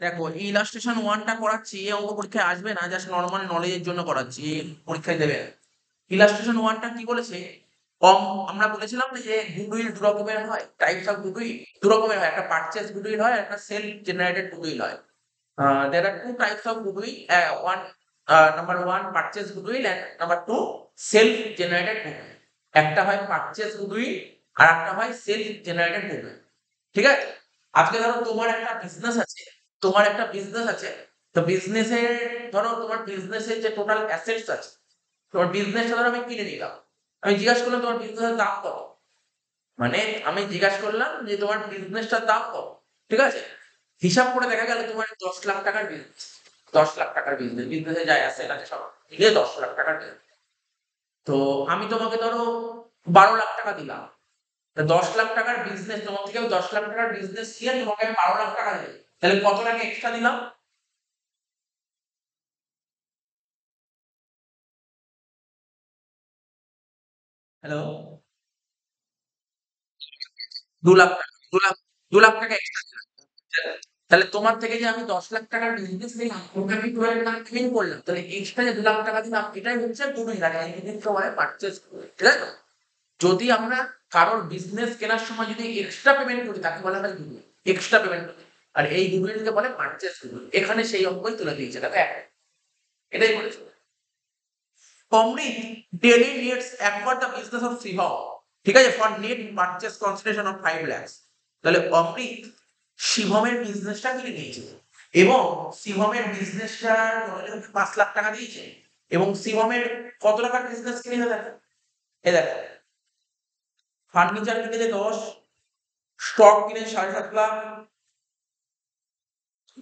দেখো ইলাস্ট্রেশন ওয়ানটা করাচ্ছি, এই অঙ্ক পরীক্ষায় আসবে না, জাস্ট নর্মাল নলেজের জন্য করাচ্ছি, এই পরীক্ষায় দেবে না। ইলাস্ট্রেশন ওয়ানটা কি বলেছে, কম আমরা বলেছিলাম না যে গুডউইল দু রকমের হয়, টাইপস অফ গুডউইল দু রকমের হয়, একটা পারচেজ গুডউইল হয়, একটা সেলফ জেনারেটেড গুডউইল হয়। There are two types of goodwill. One, number one, purchase goodwill, and number two, self-generated goodwill. একটা হয় purchase goodwill আর একটা হয় self-generated goodwill. ঠিক আছে? আজকে ধরো তোমার একটা বিজনেস আছে, তো বিজনেসের ধরো তোমার বিজনেসের যে টোটাল অ্যাসেটস আছে, তোমার বিজনেসটা ধরো আমি কিনে নিলাম, আমি জিজ্ঞাসা করলাম তোমার বিজনেসের দাম কত, মানে আমি জিজ্ঞাসা করলাম যে তোমার বিজনেসটার দাম কত, ঠিক আছে? হিসাব করে দেখা গেল তোমার 10 লাখ টাকার বিজনেস, 10 লাখ টাকার বিজনেস, বিজনেসে যায় আসে লাগে সব মিলিয়ে 10 লাখ টাকার business। তো আমি তোমাকে ধরো 12 লাখ টাকা দিলাম, তা 10 লাখ টাকার বিজনেস, তোমার থেকে 10 লাখ টাকার বিজনেস দিয়ে তোমাকে আমি 12 লাখ টাকা দিই, তাহলে কত টাকা এক্সট্রা দিলাম? হ্যালো, 2 লাখ টাকা, 2 লাখ টাকা এক্সট্রা দিলাম। তাহলে তোমার থেকে যে আমি 10 লাখ টাকার বিজনেস নিলাম, ওকে আমি 12 লাখ পেমেন্ট করলাম, তাহলে এক্সট্রা যে 2 লাখ টাকা দিলাম, এটাই হচ্ছে তুমি লাগে এই জিনিসটা বলে পারচেজ, ঠিক আছে? যদি আমরা কারোর বিজনেস কেনার সময় যদি এক্সট্রা পেমেন্ট করি, তাকে বলা হয় গুডউইল, এক্সট্রা পেমেন্ট করি। আর এই গুডউইলকে বলে পারচেজ গুডউইল। এখানে সেই অঙ্কই তুলে দিয়েছে, দেখো এটাই বলেছে। Amrit daily needs acquire the business of Shivam, ঠিক আছে, for net purchase consideration of 5 lakhs। তাহলে অমৃত শিবমের বিজনেসটা কিনে নিয়েছে, এবং শিবমের বিজনেসটা 5 লাখ টাকা দিয়েছে, এবং শিবমের কত টাকার বিজনেস কিনেছে দেখো, এ দেখো, ফার্নিচার কিনেছে 10, স্টক কিনেছে 7.5 লাখ,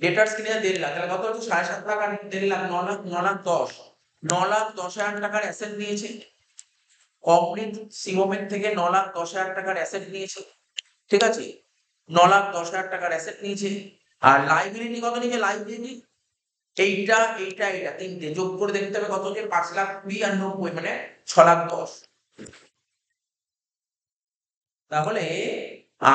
ডেটার্স কিনেছে 1.5 লাখ, তাহলে কত হচ্ছে 7.5 লাখ আর 1.5 লাখ, 9 লাখ, 9 লাখ 10, 9,10,000 টাকার অ্যাসেট নিয়েছে অমৃত, শিবমের থেকে 9,10,000 টাকার অ্যাসেট নিয়েছে, ঠিক আছে? 9,10,000 টাকার অ্যাসেট নিয়েছে। আর লাইবিলিটি কত নিয়েছে? লাইবিলিটি এইটা তিনটে যোগ করে দেখতে হবে কত হচ্ছে, 5,20,000 আর 90, মানে 6,10,000। তাহলে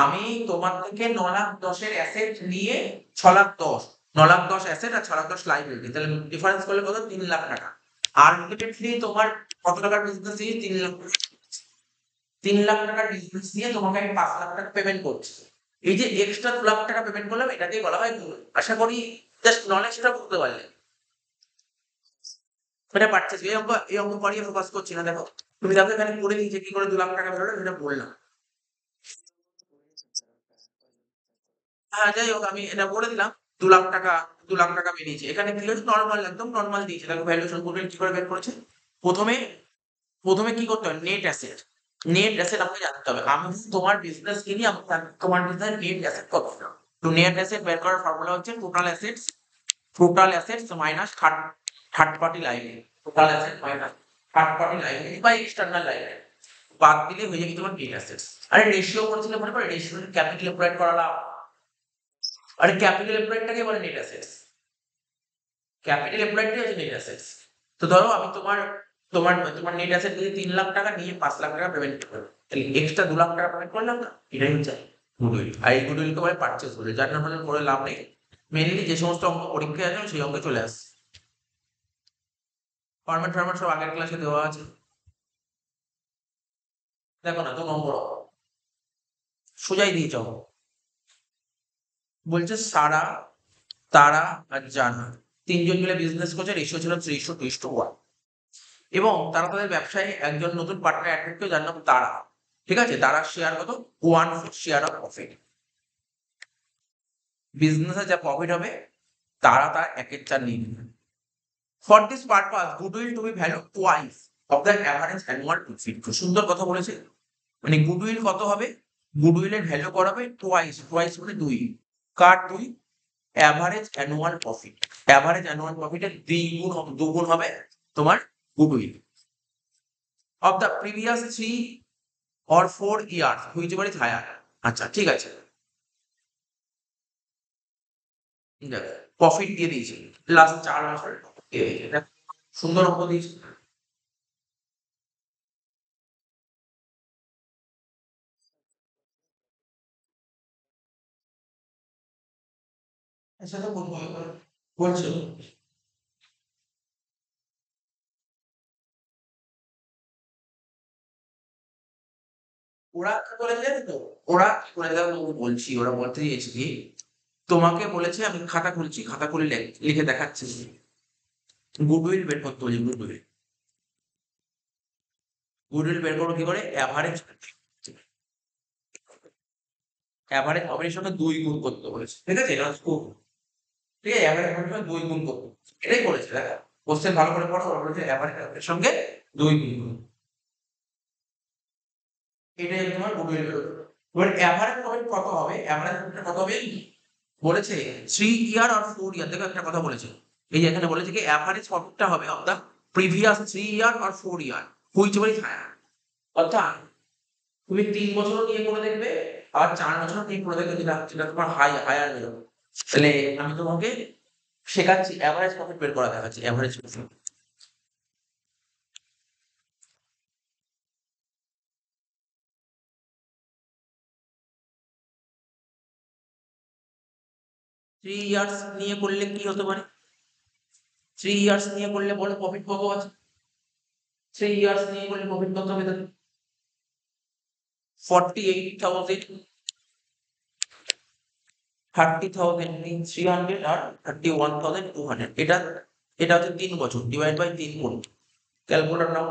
আমি তোমার থেকে 9,10,000 এর অ্যাসেট নিয়ে 6,10,000, 9,10,000 অ্যাসেট আর 6,10,000 লাইবিলিটি, তাহলে ডিফারেন্স করলে কত? 3 লাখ টাকা। আলটিমেটলি তোমার কত টাকার বিজনেস দিয়ে 3 লাখ, 3 লাখ টাকার বিজনেস দিয়ে তোমাকে আমি 5 লাখ টাকা পেমেন্ট করছি। এই যে এক্সট্রা 2 লাখ টাকা পেমেন্ট করলাম, এটাকেই বলা হয় গুণ। আশা করি জাস্ট নলেজটা বুঝতে পারলে। এটা পারচেজ, এই অঙ্ক করিয়ে ফোকাস করছি না, দেখো তুমি দেখো এখানে করে দিয়েছে কি করে 2 লাখ টাকা বেরোলো, সেটা বললাম। হ্যাঁ, যাই হোক আমি এটা বলে দিলাম। 2 লাখ টাকা, 2 লাখ টাকা বেরিয়েছে। এখানে কি হচ্ছে, নর্মাল, একদম নর্মাল দিয়েছে, দেখো ভ্যালুয়েশন করবে কি করে বের করেছে। প্রথমে প্রথমে কি করতে হবে, নেট অ্যাসেট, নেট অ্যাসেট আমাকে জানতে হবে। আমি যদি তোমার বিজনেস কিনি, আমাকে তোমার বিজনেস নেট অ্যাসেট কত, তো নেট অ্যাসেট বের করার ফর্মুলা হচ্ছে total assets minus third party liability, total asset minus third party liability বা এক্সটার্নাল লাইবিলিটি বাদ দিলে হয়ে যাবে তোমার নেট অ্যাসেটস। আরে রেশিও করেছিলে মনে পড়ে, রেশিও ক্যাপিটাল এমপ্লয়েড করালাম, আরে ক্যাপিটাল এমপ্লয়েডটাকে বলে নেট অ্যাসেটস, ক্যাপিটাল এমপ্লয়েডটাই হচ্ছে নেট অ্যাসেটস। তো ধরো আমি তোমার নেট অ্যাসেট দিয়ে 3 লাখ টাকা নিয়ে 5 লাখ টাকা পেমেন্ট করবো, তাহলে এক্সট্রা 2 লাখ টাকা পেমেন্ট করলাম না, এটাই হচ্ছে গুডউইল। আর এই গুডউইলকে বলে পারচেজ গুডউইল, যার নাম করে লাভ নেই। মেনলি যে সমস্ত অঙ্ক পরীক্ষায় আছে সেই অঙ্কে চলে আসে। ফরম্যাট সব আগের ক্লাসে দেওয়া আছে, দেখো না 2 নম্বর সোজাই দিয়েছ। বলছে সারা, তারা আর জানা তিনজন মিলে বিজনেস করছে, রেশিও ছিল 3:2:1, এবং তারা তাদের ব্যবসায় একজন নতুন পার্টনার অ্যাড করতে, যার নাম তারা, ঠিক আছে? তারা শেয়ার কত, 1/4 শেয়ার অফ প্রফিট, বিজনেসে যা প্রফিট হবে তারা তার 1/4 নিয়ে নেবে। For this purpose goodwill to be value twice of the average annual profit. খুব সুন্দর কথা বলেছে, মানে গুডউইল কত হবে, গুডউইলের ভ্যালু করাবে টুয়াইস, টুয়াইস মানে 2, কার 2? Average annual profit, average annual প্রফিটের দুগুণ হবে তোমার goodwill of the previous 3 or 4 years whichever is higher. আচ্ছা ঠিক আছে, প্রফিট দিয়ে দিয়েছি, লাস্ট 4 বছরের profit দিয়ে দিয়েছে, এটা সুন্দর অঙ্ক দিয়েছে। সেটা বলছো ওরা কি বলেছে জানো তো? ওরা কি বলে দেখো তোমাকে বলছি, ওরা বলতে চেয়েছে কি, তোমাকে বলেছে আমি খাতা খুলছি, খাতা খুলে লিখে দেখাচ্ছি। গুডউইল বের করতে বলছি, গুডউইল। গুডউইল বের করবো কি করে? অ্যাভারেজ, অ্যাভারেজ অপের সঙ্গে ২ গুণ করতে বলেছে। ঠিক আছে? এটা হচ্ছে খুব, ঠিক আছে? অ্যাভারেজ অপের সঙ্গে ২ গুণ করতে বলেছে। এটাই বলেছে দেখো। কোশ্চেন ভালো করে পড়ো, ওরা বলেছে অ্যাভারেজ অপের সঙ্গে ২ গুণ করতে। এটাই হচ্ছে তোমার গুডউইল বের করতে। এবার অ্যাভারেজ প্রফিট কত হবে? অ্যাভারেজ প্রফিট কত হবে? বলেছে 3 ইয়ার আর 4 ইয়ার। দেখো একটা কথা বলেছে। এই যে এখানে বলেছে কি অ্যাভারেজ প্রফিটটা হবে অফ দ্য প্রিভিয়াস 3 ইয়ার আর 4 ইয়ার হুইচ ওয়াজ হায়ার। অর্থাৎ তুমি ৩ বছরও নিয়ে করে দেখবে, আর ৪ বছরও নিয়ে করে দেখবে, যেটা যেটা তোমার হায়ার বেরোবে। তাহলে আমি তোমাকে শেখাচ্ছি এভারেজ প্রফিট বের করা দেখাচ্ছি, এভারেজ প্রফিট। 3 ইয়ার্স নিয়ে করলে কি হতে পারে? 3 ইয়ার্স নিয়ে করলে বলো প্রফিট কত আছে? 3 ইয়ার্স নিয়ে করলে প্রফিট কত হবে দেখো? 48,000, 30,300 আর 31,200। এটা এটা হচ্ছে ৩ বছর ডিভাইড বাই ৩ গুণ। ক্যালকুলেটর নাও।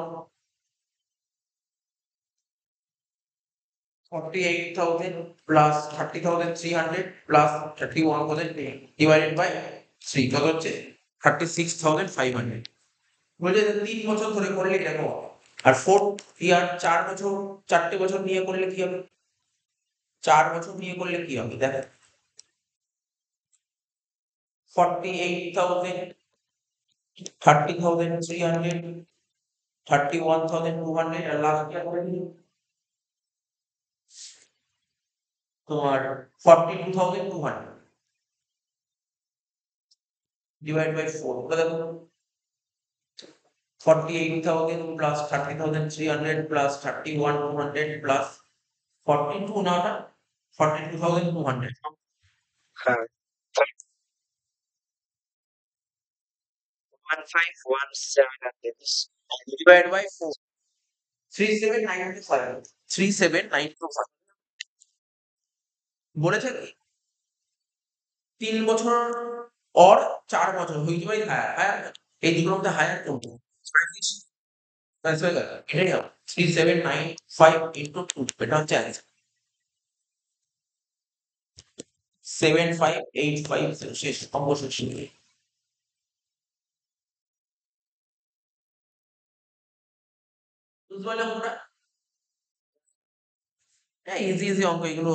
48,000 প্লাস 30,300 প্লাস 31,000 ডিভাইডেড বাই 3 কত হচ্ছে? 36,500। বলছে যে ৩ বছর ধরে করলে এরকম হবে। আর 4th ইয়ার ৪ বছর, ৪টে বছর নিয়ে করলে কি হবে? ৪ বছর নিয়ে করলে কি হবে দেখো? 48,000, 30,300, 31,200 আর লাস্ট ইয়ার করে দিলে তোমার 42,200 ডিভাইড বাই 4। ওটা দেখো 48,000 plus 30,300 plus 31,200 plus 42 না ওটা? 42,200 হ্যাঁ, 151,700 divided by 4, 37,925, 37,925। বলেছে কি ৩ বছর or ৪ বছর হইতে পারে হায়ার, হায়ার এই দুটোর মধ্যে হায়ার কোনটা? ব্যাস হয়ে গেল। এটাই হবে 3795 into 2, এটা হচ্ছে অ্যান্সার। 75,850 শেষ, অঙ্ক শেষ। বুঝতে পারলে অঙ্কটা? হ্যাঁ, ইজি ইজি অঙ্ক এগুলো,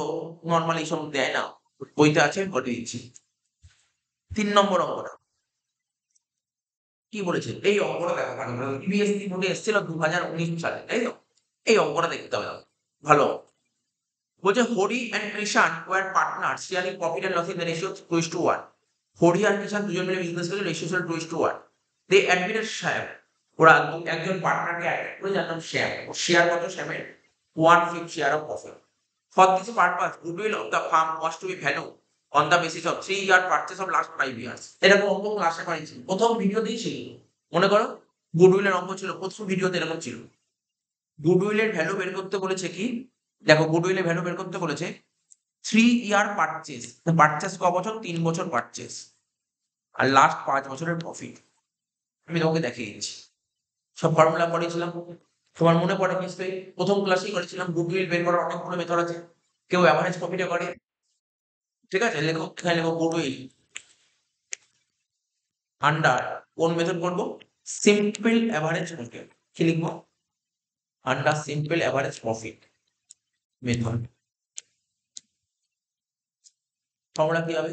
নরমালি এইসব দেয় না, বইতে আছে আমি করে দিচ্ছি। ৩ নম্বর অঙ্কটা কি বলেছে? এই অঙ্কটা দেখো ভালো করে, ইবিএসসি বোর্ডে এসেছিল 2019 সালে, তাই তো? এই অঙ্কটা দেখতে হবে দাও। ভালো অঙ্ক। বলছে Hari and Krishan were partner sharing profit and loss in the ratio 2:1। Hari আর কৃষাণ দুজন মিলে বিজনেস করে, রেশিও ছিল 2:1। They admitted Shyam. ওরা একজন পার্টনারকে অ্যাড করে, যার নাম শ্যাম। শেয়ার কত শ্যামের? 1/5 share of profit. For this purpose, goodwill of the firm was to be valued on the basis of 3-year purchase of last 5 years. এরকম অঙ্ক ক্লাসে করেছি, প্রথম ভিডিওতেই ছিল। মনে করো গুডউইলের অঙ্ক ছিল, প্রথম ভিডিওতে এরকম ছিল। গুডউইলের ভ্যালু বের করতে বলেছে কি, দেখো গুডউইলের ভ্যালু বের করতে বলেছে 3-year পারচেজ। পারচেজ ক বছর? ৩ বছর পারচেজ। আর লাস্ট ৫ বছরের প্রফিট। আমি তোমাকে দেখিয়ে দিচ্ছি। সব ফর্মুলা করেছিলাম, তোমার মনে পড়ে নিশ্চয়ই? প্রথম ক্লাসেই করেছিলাম। গুডউইল বের করার অনেকগুলো মেথড আছে, কেউ অ্যাভারেজ প্রফিটে করে। ঠিক আছে? লেখো, এখানে লেখো গুডউইল আন্ডার কোন মেথড করবো? Simple average profit. কি লিখবো? Under simple average profit method. Formula কি হবে?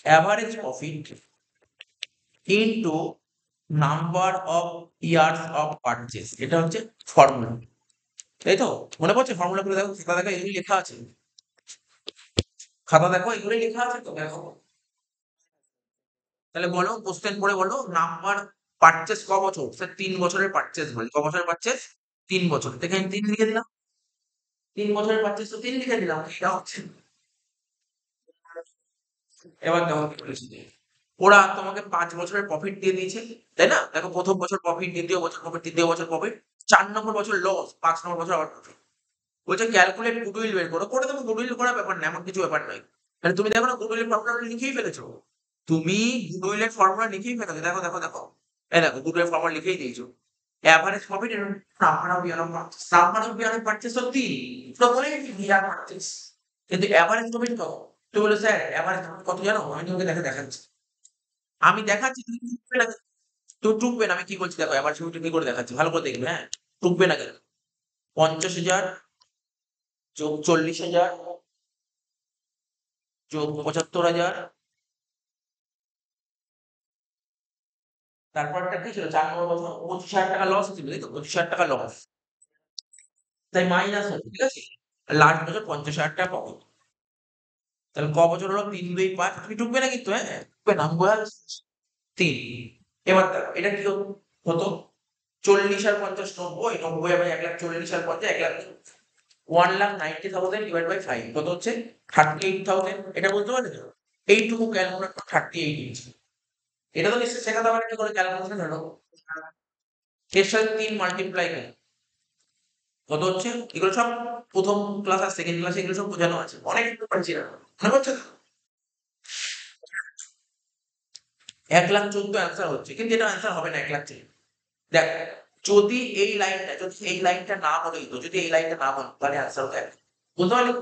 Average profit into number of years of purchase. এটা হচ্ছে ফর্মুলা, তাই তো? মনে পড়ছে? ফর্মুলা করে দেখো, খাতা দেখো, এগুলি লেখা আছে। খাতা দেখো, এগুলি লেখা আছে তো, দেখো। তাহলে বলো, কোশ্চেন পড়ে বলো, নাম্বার পারচেজ ক বছর? স্যার ৩ বছরের পারচেজ বলে। ক বছরের পারচেজ? ৩ বছর। এখানে ৩ লিখে দিলাম। ৩ বছরের পারচেজ তো ৩ লিখে দিলাম। এটা হচ্ছে এবার দেখো কি বলেছে যে, ওরা তোমাকে 5 বছরের প্রফিট দিয়ে দিয়েছে, তাই না? দেখো প্রথম বছর প্রফিট, দ্বিতীয় বছর প্রফিট, তৃতীয় বছর প্রফিট, 4 নম্বর বছর লস, 5 নম্বর বছর আবার প্রফিট। বলছে ক্যালকুলেট গুডউইল বের করো, করে দেবো। গুডউইল করার ব্যাপার না, এমন কিছু ব্যাপার নয়। মানে তুমি দেখো না, গুডউইলের ফর্মুলা লিখেই ফেলেছো। তুমি গুডউইলের ফর্মুলা লিখেই ফেলেছো, দেখো দেখো দেখো, এই দেখো গুডউইল ফর্মুলা লিখেই দিয়েছো। অ্যাভারেজ প্রফিট এর সাম্মান অফ ইয়ার অফ পারচেজ, সাম্মান অফ ইয়ার অফ পারচেজ সত্যি তো বলেই ইয়ার পারচেজ, কিন্তু অ্যাভারেজ প্রফিট কত? তুমি বলে স্যার অ্যাভারেজ প্রফিট কত জানো? আমি তোমাকে দেখাচ্ছি, আমি দেখাচ্ছি, তুমি টুকবে না। তুমি টুকবে না, আমি কি বলছি দেখো, অ্যাভারেজ প্রফিট কি করে দেখাচ্ছি, ভালো করে দেখবে, হ্যাঁ? টুকবে না কেন? 50,000 যোগ 40,000 যোগ 75,000, তারপরটা কি ছিল? 4 নম্বর বছর 25,000 টাকা লস হয়েছিল, তাই তো? 25,000 টাকা লস, তাই মাইনাস হচ্ছে, ঠিক আছে? লাস্ট বছর 50,000 টাকা প্রফিট। তাহলে ক বছর হলো? 3, 2, 5। তুমি টুকবে না কিন্তু, হ্যাঁ? টুকবে না, আমি বোঝা যাচ্ছে। 3। এবার দেখো এটা কি হতো? 40 আর 50 90, 90 আর 1,40,000 আর 50 1,00,000, 1,90,000 ডিভাইড বাই 5 কত হচ্ছে? 38,000। এটা বলতে পারলে তো? এইটুকু ক্যালকুলেট করে 38 ইঞ্চি। এটা তো নিশ্চয়ই শেখাতে পারে কি করে ক্যালকুলেশন হলো। এর সাথে 3 মাল্টিপ্লাই করে কত হচ্ছে? এগুলো সব প্রথম ক্লাস আর সেকেন্ড ক্লাসে এগুলো সব বোঝানো আছে, অনেক পারছি না, মনে পড়ছে তো? 1,14,000 অ্যান্সার হচ্ছে, কিন্তু এটা অ্যান্সার হবে না 1,14,000। দেখ, যদি এই লাইনটা না বলে দিত, যদি এই লাইনটা না বলতো তাহলে অ্যান্সার হতো 1,00,000। বুঝতে পারলে?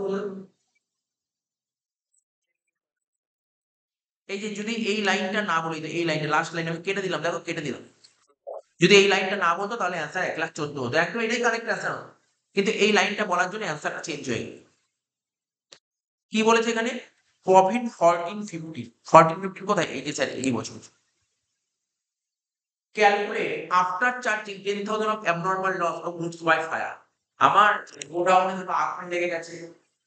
এই যে যদি এই লাইনটা না বলে দিত, এই লাইনটা লাস্ট লাইন আমি কেটে দিলাম, দেখো কেটে দিলাম। যদি এই লাইনটা না বলতো তাহলে অ্যান্সার 1,14,000 হতো, একদম এটাই কারেক্ট অ্যান্সার হতো। কিন্তু এই লাইনটা বলার জন্য অ্যান্সারটা চেঞ্জ হয়ে গেল। কি বলেছে এখানে? প্রফিট 1450, 1450 কোথায়? এই যে স্যার এই বছর। Calculate after charging 10,000 of abnormal loss of goods by fire. আমার গোডাউনে ধরো আগুন লেগে গেছে,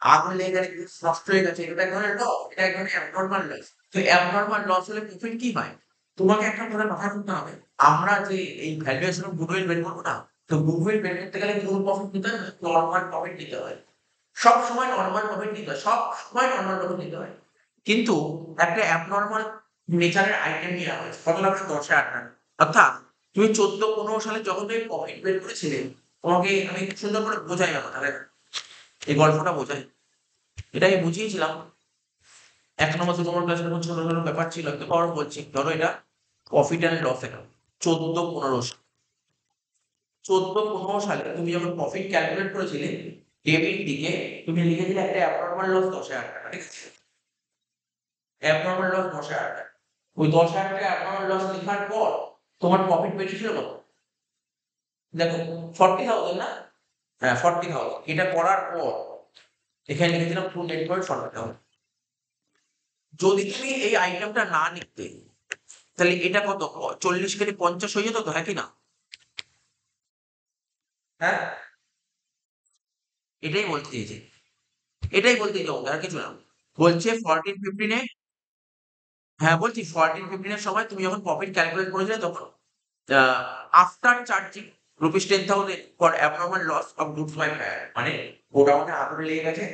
আগুন লেগে গেলে goods নষ্ট হয়ে গেছে, এটা এক ধরনের লস, এটা এক ধরনের অ্যাবনরমাল লস। তো অ্যাবনরমাল লস হলে প্রফিট কি হয়? তোমাকে একটা কথা মাথায় রাখতে হবে, আমরা যে এই ভ্যালুয়েশন অফ গুডউইল বের করবো না, তো গুডউইল বের করতে গেলে কোন প্রফিট নিতে হয়? নরমাল প্রফিট নিতে হয়। সব সময় নরমাল প্রফিট নিতে হয়, সব সময় নরমাল প্রফিট নিতে হয়। কিন্তু একটা অ্যাবনরমাল নেচারের আইটেম নেওয়া হয়েছে, কত লাগবে? 10,000 টাকা। অর্থাৎ তুমি 14-15 সালে যখন তুমি প্রফিট বের করেছিলে, তোমাকে আমি খুব সুন্দর করে বোঝাই ব্যাপারটা, দেখো এই গল্পটা বোঝাই। এটা আমি বুঝিয়েছিলাম 1 নম্বর 2 নম্বর ক্লাসে, যখন ছোট ছোট ব্যাপার ছিল, একটু বড় বলছি। ধরো এটা প্রফিট অ্যান্ড লস অ্যাকাউন্ট 14-15 সাল, 14-15 সালে তুমি যখন প্রফিট ক্যালকুলেট করেছিলে, ডেবিট দিকে তুমি লিখেছিলে একটা অ্যাবনরমাল লস 10,000 টাকা, ঠিক আছে? অ্যাবনরমাল লস 10,000 টাকা। ওই 10,000 টাকা অ্যাবনরমাল লস লেখার পর তোমার প্রফিট বেরিয়েছিল কত? দেখো 40,000 না? হ্যাঁ 40,000। এটা করার পর এখানে লিখেছিলাম টু নেট প্রফিট 40,000। যদি তুমি এই আইটেমটা না লিখতে, তাহলে এটা কত? 40 কেটে 50 হয়ে যেত তো, হ্যাঁ কি না? হ্যাঁ, এটাই বলতে চেয়েছে, এটাই বলতে চাইছে, আর কিছু না। বলছে 14-15 এ, হ্যাঁ বলছি 14-15 এর সময় তুমি যখন প্রফিট ক্যালকুলেট করেছিলে, তখন after charging rupees 10,000 for abnormal loss of goods by fire, মানে গোডাউনে আগুন লেগে গেছে,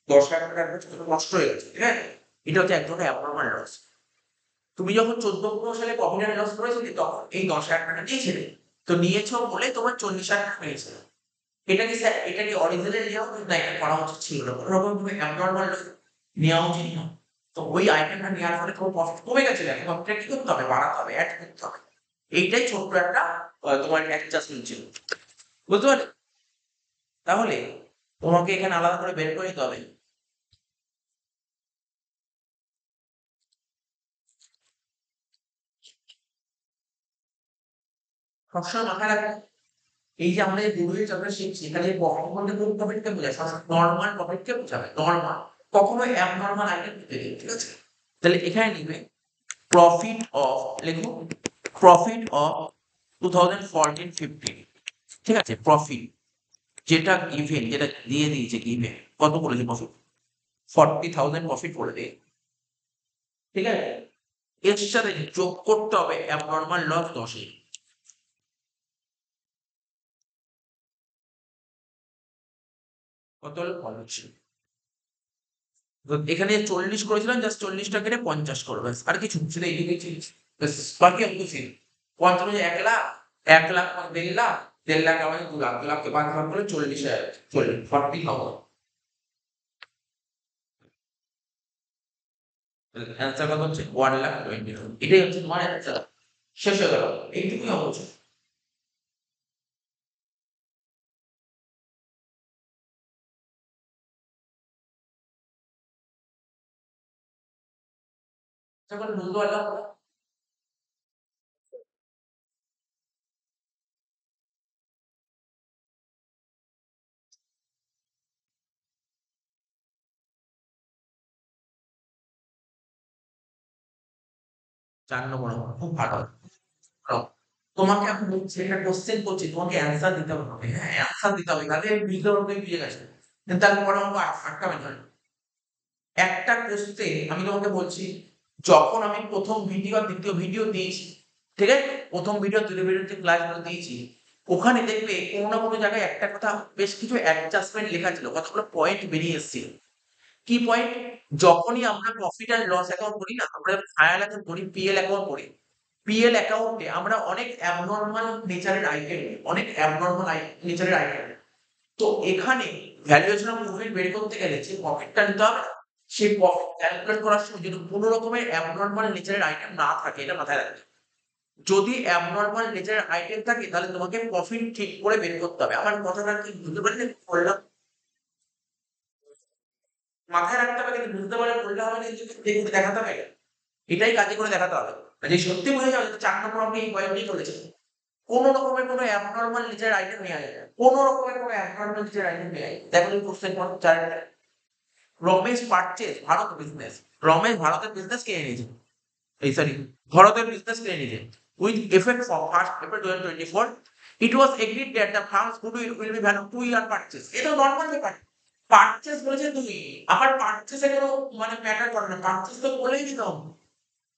10,000 টাকার কিছু নষ্ট হয়ে গেছে, ঠিক আছে? এটা হচ্ছে এক ধরনের অ্যাবনর্মাল লস। তুমি যখন 14-15 সালে প্রফিট অ্যান্ড লস করেছিলে, তখন এই 10,000 টাকা নিয়েছিলে। তো নিয়েছো বলে তোমার 40,000 টাকা পেয়েছিল। এটা কি স্যার, এটা কি অরিজিনাল নেওয়া উচিত? না, এটা করা উচিত ছিল না। কোনোরকম তুমি অ্যাবনর্মাল লস নেওয়া উচিত না। তো ওই আইটেমটা নেওয়ার ফলে তোমার প্রফিট কমে গেছে, দেখো প্রফিটটা কি করতে হবে? বাড়াতে হবে, অ্যাড করতে হবে। এইটাই ছোট্ট একটা তোমার অ্যাডজাস্টমেন্ট ছিল। বুঝতে পারলে? তাহলে তোমাকে এখানে আলাদা করে বের করে নিতে হবে। সবসময় মাথায় রাখবে, এই যে আমরা যে গুগলের চ্যাপ্টার শিখছি, এখানে যে প্রফিট বলতে কোন প্রফিটকে বোঝায়? সবসময় নরমাল প্রফিটকে বোঝাবে, নরমাল। কখনোই অ্যাবনরমাল আইটেম দিতে নেই, ঠিক আছে? তাহলে এখানে লিখবে প্রফিট অফ, লিখো প্রফিট অফ 2014-15, ঠিক আছে? প্রফিট যেটা গিভেন, যেটা দিয়ে দিয়েছে গিভেন, কত বলেছে প্রফিট? 40,000 প্রফিট বলে দিয়ে, ঠিক আছে? এর সাথে যোগ করতে হবে অ্যাবনরমাল লস 10। কত হলো? 50। তো এখানে 40 করেছিলাম, জাস্ট 40টা কেটে 50 করো ব্যাস, আর কিছু না, সেটা এইটুকুই ছিল। ব্যাস, বাকি অঙ্ক ছিল। 50 মানে 1 লাখ, 1 লাখ মানে 1.5 লাখ, 1.5 লাখ মানে 2 লাখ, 2 লাখকে 5 ভাগ করলে 40,000, 40 অ্যান্সার কত হচ্ছে? 1,20,000। এটাই হচ্ছে তোমার অ্যান্সার। শেষ হয়ে গেল। এইটুকুই অঙ্ক ছিল। আশা করি বুঝতে পারলাম তোমরা। 4 নম্বর অঙ্ক খুব ভালো। তো তোমাকে আমি বলছি, একটা কোশ্চেন করছি, তোমাকে অ্যান্সার দিতে হবে। হ্যাঁ, অ্যান্সার দিতে হবে। তাহলে বুঝতে পারবে তুমি বুঝে গেছো। কিন্তু তারপরে অঙ্ক আটকাবে না। একটা কোশ্চেন আমি তোমাকে বলছি, যখন আমি প্রথম ভিডিও আর দ্বিতীয় ভিডিও দিয়েছি, ঠিক আছে? প্রথম ভিডিও দ্বিতীয় ভিডিওতে ক্লাসগুলো দিয়েছি, ওখানে দেখবে কোনো না কোনো জায়গায় একটা কথা, বেশ কিছু অ্যাডজাস্টমেন্ট লেখা ছিল, কতগুলো পয়েন্ট বেরিয়ে এসেছিল। কি পয়েন্ট? যখনই আমরা প্রফিট অ্যান্ড লস অ্যাকাউন্ট করি না, আমরা ফায়ার অ্যাকাউন্ট করি, পিএল অ্যাকাউন্ট করি, পিএল অ্যাকাউন্টে আমরা অনেক অ্যাবনরমাল নেচারের আইটেম, অনেক অ্যাবনরমাল নেচারের আইটেম। তো এখানে ভ্যালুয়েশন অফ প্রফিট বের করতে গেলে যে প্রফিটটা নিতে হবে না, সেই প্রফিট ক্যালকুলেট করার সময় যদি কোনো রকমের অ্যাবনরমাল নেচারের আইটেম না থাকে, এটা মাথায় রাখবে। যদি অ্যাবনরমাল নেচারের আইটেম থাকে, তাহলে তোমাকে প্রফিট ঠিক করে বের করতে হবে। আমার কথাটা কি বুঝতে পারলে? বললাম মাথায় রাখতে হবে, কিন্তু বুঝতে পারলে বললে হবে না, এই যে দেখে দেখাতে হবে। এটাই কাজে করে দেখাতে হবে। যে সত্যি বুঝে যাবে যে 4 নম্বর আপনি এই পয়েন্টই করেছেন। কোন রকমের কোনো অ্যাবনরমাল নেচারের আইটেম নেওয়া যায় না। কোন রকমের কোনো অ্যাবনরমাল নেচারের আইটেম নেওয়া যায় না। দেখো তুমি কোশ্চেন করো 4। Ramesh purchase Bharat business. রমেশ ভারতের বিজনেস কিনে নিয়েছে। এই সরি, ভারতের বিজনেস কিনে নিয়েছে। With effect from 1st April 2024, it was agreed that the firm's goodwill will be valued 2-year purchase. এটা নরমাল ব্যাপার। পারচেজ বলেছে তুমি। আমার পারচেজে কোনো মানে ম্যাটার করে না। পারচেজ তো বলেই দিতে হবে।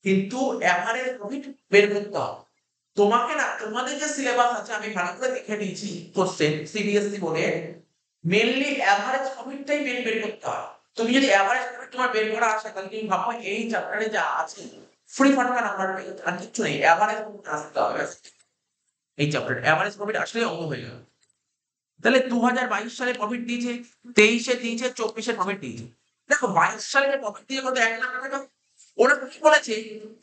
কিন্তু এভারেজ প্রফিট বের করতে হবে। তোমাকে না, তোমাদের যে সিলেবাস আছে আমি ভালো করে দেখে নিয়েছি, কোশ্চেন সিবিএসসি বোর্ডে মেইনলি এভারেজ প্রফিটটাই বের করতে হয়। তুমি যদি এভারেজ প্রফিট তোমার বের করা আসে, তাহলে তুমি ভাবো এই চ্যাপ্টারে যা আছে ফ্রি ফাটকা নাম্বার পেয়ে আর কিচ্ছু নেই, এভারেজ প্রফিট আসতে হবে। এই চ্যাপ্টারে এভারেজ প্রফিট আসলে অঙ্ক হয়ে যাবে। তাহলে 2022 সালে প্রফিট দিয়েছে, 23-এ দিয়েছে, 24-এ প্রফিট দিয়েছে। দেখো 22 সালে প্রফিট দিয়ে কত 1 লাখ টাকা। ওরা কি বলেছে?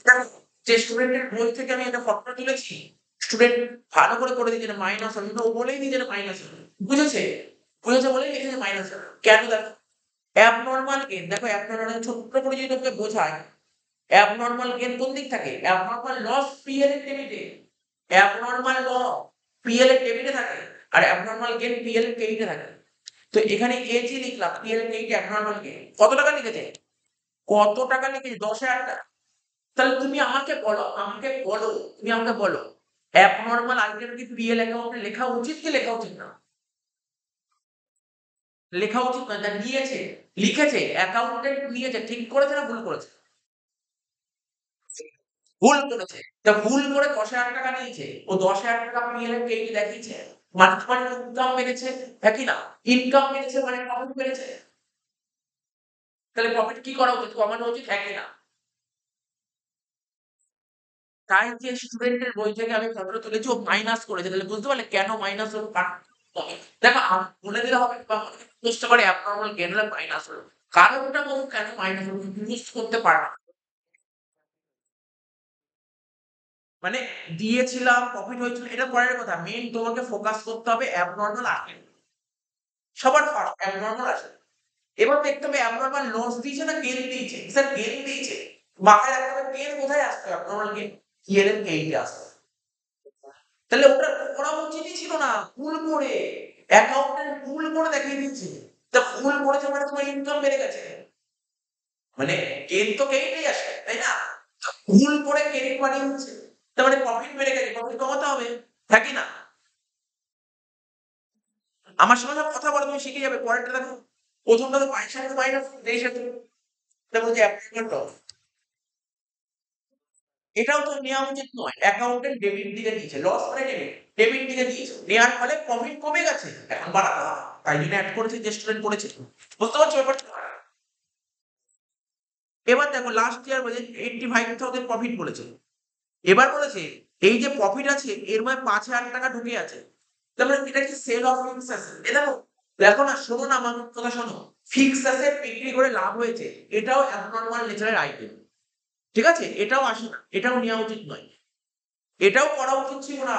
দেখো, যে স্টুডেন্টের বই থেকে আমি একটা ফটো তুলেছি, স্টুডেন্ট ভালো করে দিয়েছে না মাইনাস হবে, ও বলেই দিয়েছে না মাইনাস হবে। বুঝেছে? বুঝেছে বলেই লিখেছে মাইনাস হবে। কেন? দেখো অ্যাবনরমাল গেইন, দেখো অ্যাবনরমাল ছোট্ট করে যদি তোকে বোঝায়, অ্যাবনরমাল গেইন কোন দিক থাকে? অ্যাবনরমাল লস পিএল এর ডেবিটে। অ্যাবনরমাল লস পিএল এর ডেবিটে থাকে, আর অ্যাবনরমাল গেইন পিএল এর ক্রেডিটে থাকে। তো এখানে এজি লিখলাম, পিএল এর ক্রেডিটে অ্যাবনরমাল গেইন কত টাকা লিখেছে? কত টাকা লিখেছে? 10,000 টাকা। তাহলে তুমি আমাকে বলো, তুমি আমাকে বলো, অ্যাবনরমাল আইটেম কি পিএল অ্যাকাউন্টে লেখা উচিত কি লেখা উচিত না? লেখা উচিত নয়। তা নিয়েছে, লিখেছে, অ্যাকাউন্টেন্ট নিয়েছে, ঠিক করেছে না ভুল করেছে? ভুল করেছে। তা ভুল করে 10,000 টাকা নিয়েছে। ও 10,000 টাকা পিএল এর কেটে দেখিয়েছে। মানে তোমার ইনকাম বেড়েছে, হ্যাঁ কি না? ইনকাম বেড়েছে মানে প্রফিট বেড়েছে। তাহলে প্রফিট কি করা উচিত? কমানো উচিত, হ্যাঁ কি না? তাই যে স্টুডেন্টের বই থেকে আমি ফটোটা তুলেছি, ও মাইনাস করেছে। তাহলে বুঝতে পারলে কেন মাইনাস হলো? দেখো বলে দিলে হবে বা প্রশ্ন করে অ্যাবনরমাল গেইন হলে মাইনাস হলো। কারণটা বলুন কেন মাইনাস হলো? ইউজ করতে পারে না। মানে দিয়েছিলাম, প্রফিট হয়েছিল, এটা পরের কথা। মেইন তোমাকে ফোকাস করতে হবে অ্যাবনরমাল আসে। সবার ফার্স্ট অ্যাবনরমাল আসে। এবার দেখতে হবে অ্যাবনরমাল লস দিয়েছে না গেইন দিয়েছে। স্যার গেইন দিয়েছে। মাথায় রাখতে হবে গেইন কোথায় আসবে? অ্যাবনরমাল গেইন পিএল এর গেইনে আসবে। তাহলে ওটা করা উচিতই ছিল না, ভুল করে অ্যাকাউন্টেন্ট ভুল করে দেখিয়ে দিয়েছে। তা ভুল করেছে মানে তোমার ইনকাম বেড়ে গেছে। মানে গেইন তো গেইনেই আসে, তাই না? ভুল করে ক্রেডিট বানিয়ে দিচ্ছে, তার মানে প্রফিট বেড়ে গেছে, প্রফিট কমাতে হবে, হ্যাঁ কি না? আমার সঙ্গে যখন কথা বলো তুমি শিখে যাবে। পরেরটা দেখো, প্রথমটা তো পয়সা মাইনাস দেশ আছে, এটা বলছে অ্যাপ্লিকেন্ট লস। এটাও তো নেওয়া উচিত নয়। অ্যাকাউন্টেন্ট ডেবিট দিকে দিয়েছে, লস মানে ডেবিট, ডেবিট দিকে দিয়েছে, নেওয়ার ফলে প্রফিট কমে গেছে, এখন বাড়াতে হবে। তাই জন্য অ্যাড করেছে যে স্টুডেন্ট করেছে। বুঝতে পারছো ব্যাপারটা? এবার দেখো লাস্ট ইয়ার বলে 85,000 প্রফিট বলেছে। এবার বলেছে এই যে প্রফিট আছে এর মধ্যে 5,000 টাকা ঢুকে আছে। তার মানে এটা কি সেল অফ ফিক্স অ্যাসেট? এ দেখো, দেখো না, শোনো না আমার কথা শোনো। ফিক্স অ্যাসেট বিক্রি করে লাভ হয়েছে, এটাও অ্যাবনরমাল নেচারের আইটেম। ঠিক আছে? এটাও আসে না, এটাও নেওয়া উচিত নয়। এটাও করা উচিত ছিল না।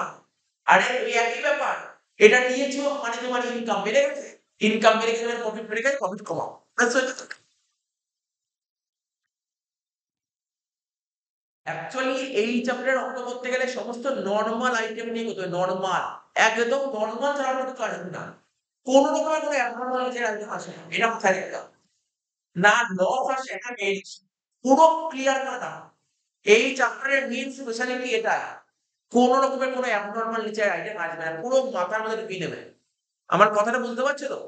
আরে ওই একই ব্যাপার। এটা নিয়েছো মানে তোমার ইনকাম বেড়ে গেছে। ইনকাম বেড়ে গেলে প্রফিট বেড়ে গেছে, প্রফিট কমাও। ব্যাস হয়ে গেছে। অ্যাকচুয়ালি এই চ্যাপ্টারের অঙ্ক করতে গেলে সমস্ত নরমাল আইটেম নিয়ে করতে হবে, নরমাল। একদম নরমাল ছাড়া কোনো কাজ হবে না। কোন রকমের কোনো অ্যাবনরমাল যে আইটেম আসে না। এটা মাথায় রাখতে হবে। না লস আসে না গেইন। পুরো ক্লিয়ার কাটা। এই চ্যাপ্টারের মেইন স্পেশালিটি এটা। কোন রকমের কোনো অ্যাবনরমাল নিচে আইটেম আসবে না। পুরো মাথার মধ্যে ঢুকিয়ে নেবে। আমার কথাটা বুঝতে পারছো তো?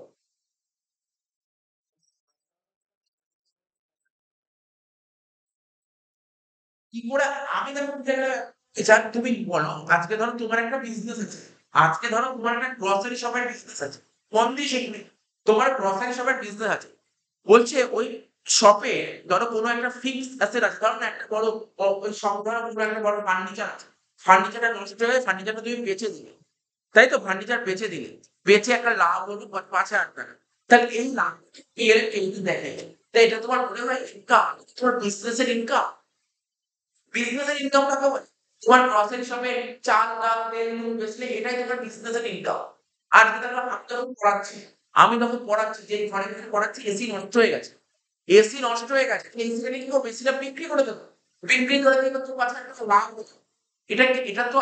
কি করে আমি দেখো এটা তুমি বলো, আজকে ধরো তোমার একটা বিজনেস আছে। আজকে ধরো তোমার একটা গ্রসারি শপের বিজনেস আছে। কোন দিয়ে শিখবে? তোমার গ্রসারি শপের বিজনেস আছে। বলছে ওই শপে ধরো কোনো একটা ফিক্স অ্যাসেট আছে। ধরো না একটা বড় ওই শপ ধরো কোনো একটা বড় ফার্নিচার আছে। ফার্নিচারটা নষ্ট হয়ে ফার্নিচারটা তুমি বেচে দিলে। তাই তো? ফার্নিচার বেচে দিলে। বেচে একটা লাভ হলো 5,000 টাকা। তাহলে এই লাভ এর কেউ যদি দেখে, তো এটা তোমার মনে হয় ইনকাম? তোমার বিজনেসের ইনকাম? বিজনেসের ইনকাম কাকে বলে? তোমার গ্রসারি শপে চাল, ডাল, তেল, নুন বেচলে এটাই তোমার বিজনেসের ইনকাম। আজকে দেখো আমি যখন পড়াচ্ছি, যে ঘরে বসে পড়াচ্ছি এসি নষ্ট হয়ে গেছে। এসি নষ্ট হয়ে গেছে। এসিটা নিয়ে কি করবো? এসিটা বিক্রি করে দেবো। বিক্রি করে দিয়ে তো 5,000 টাকা লাভ হলো। এটা তো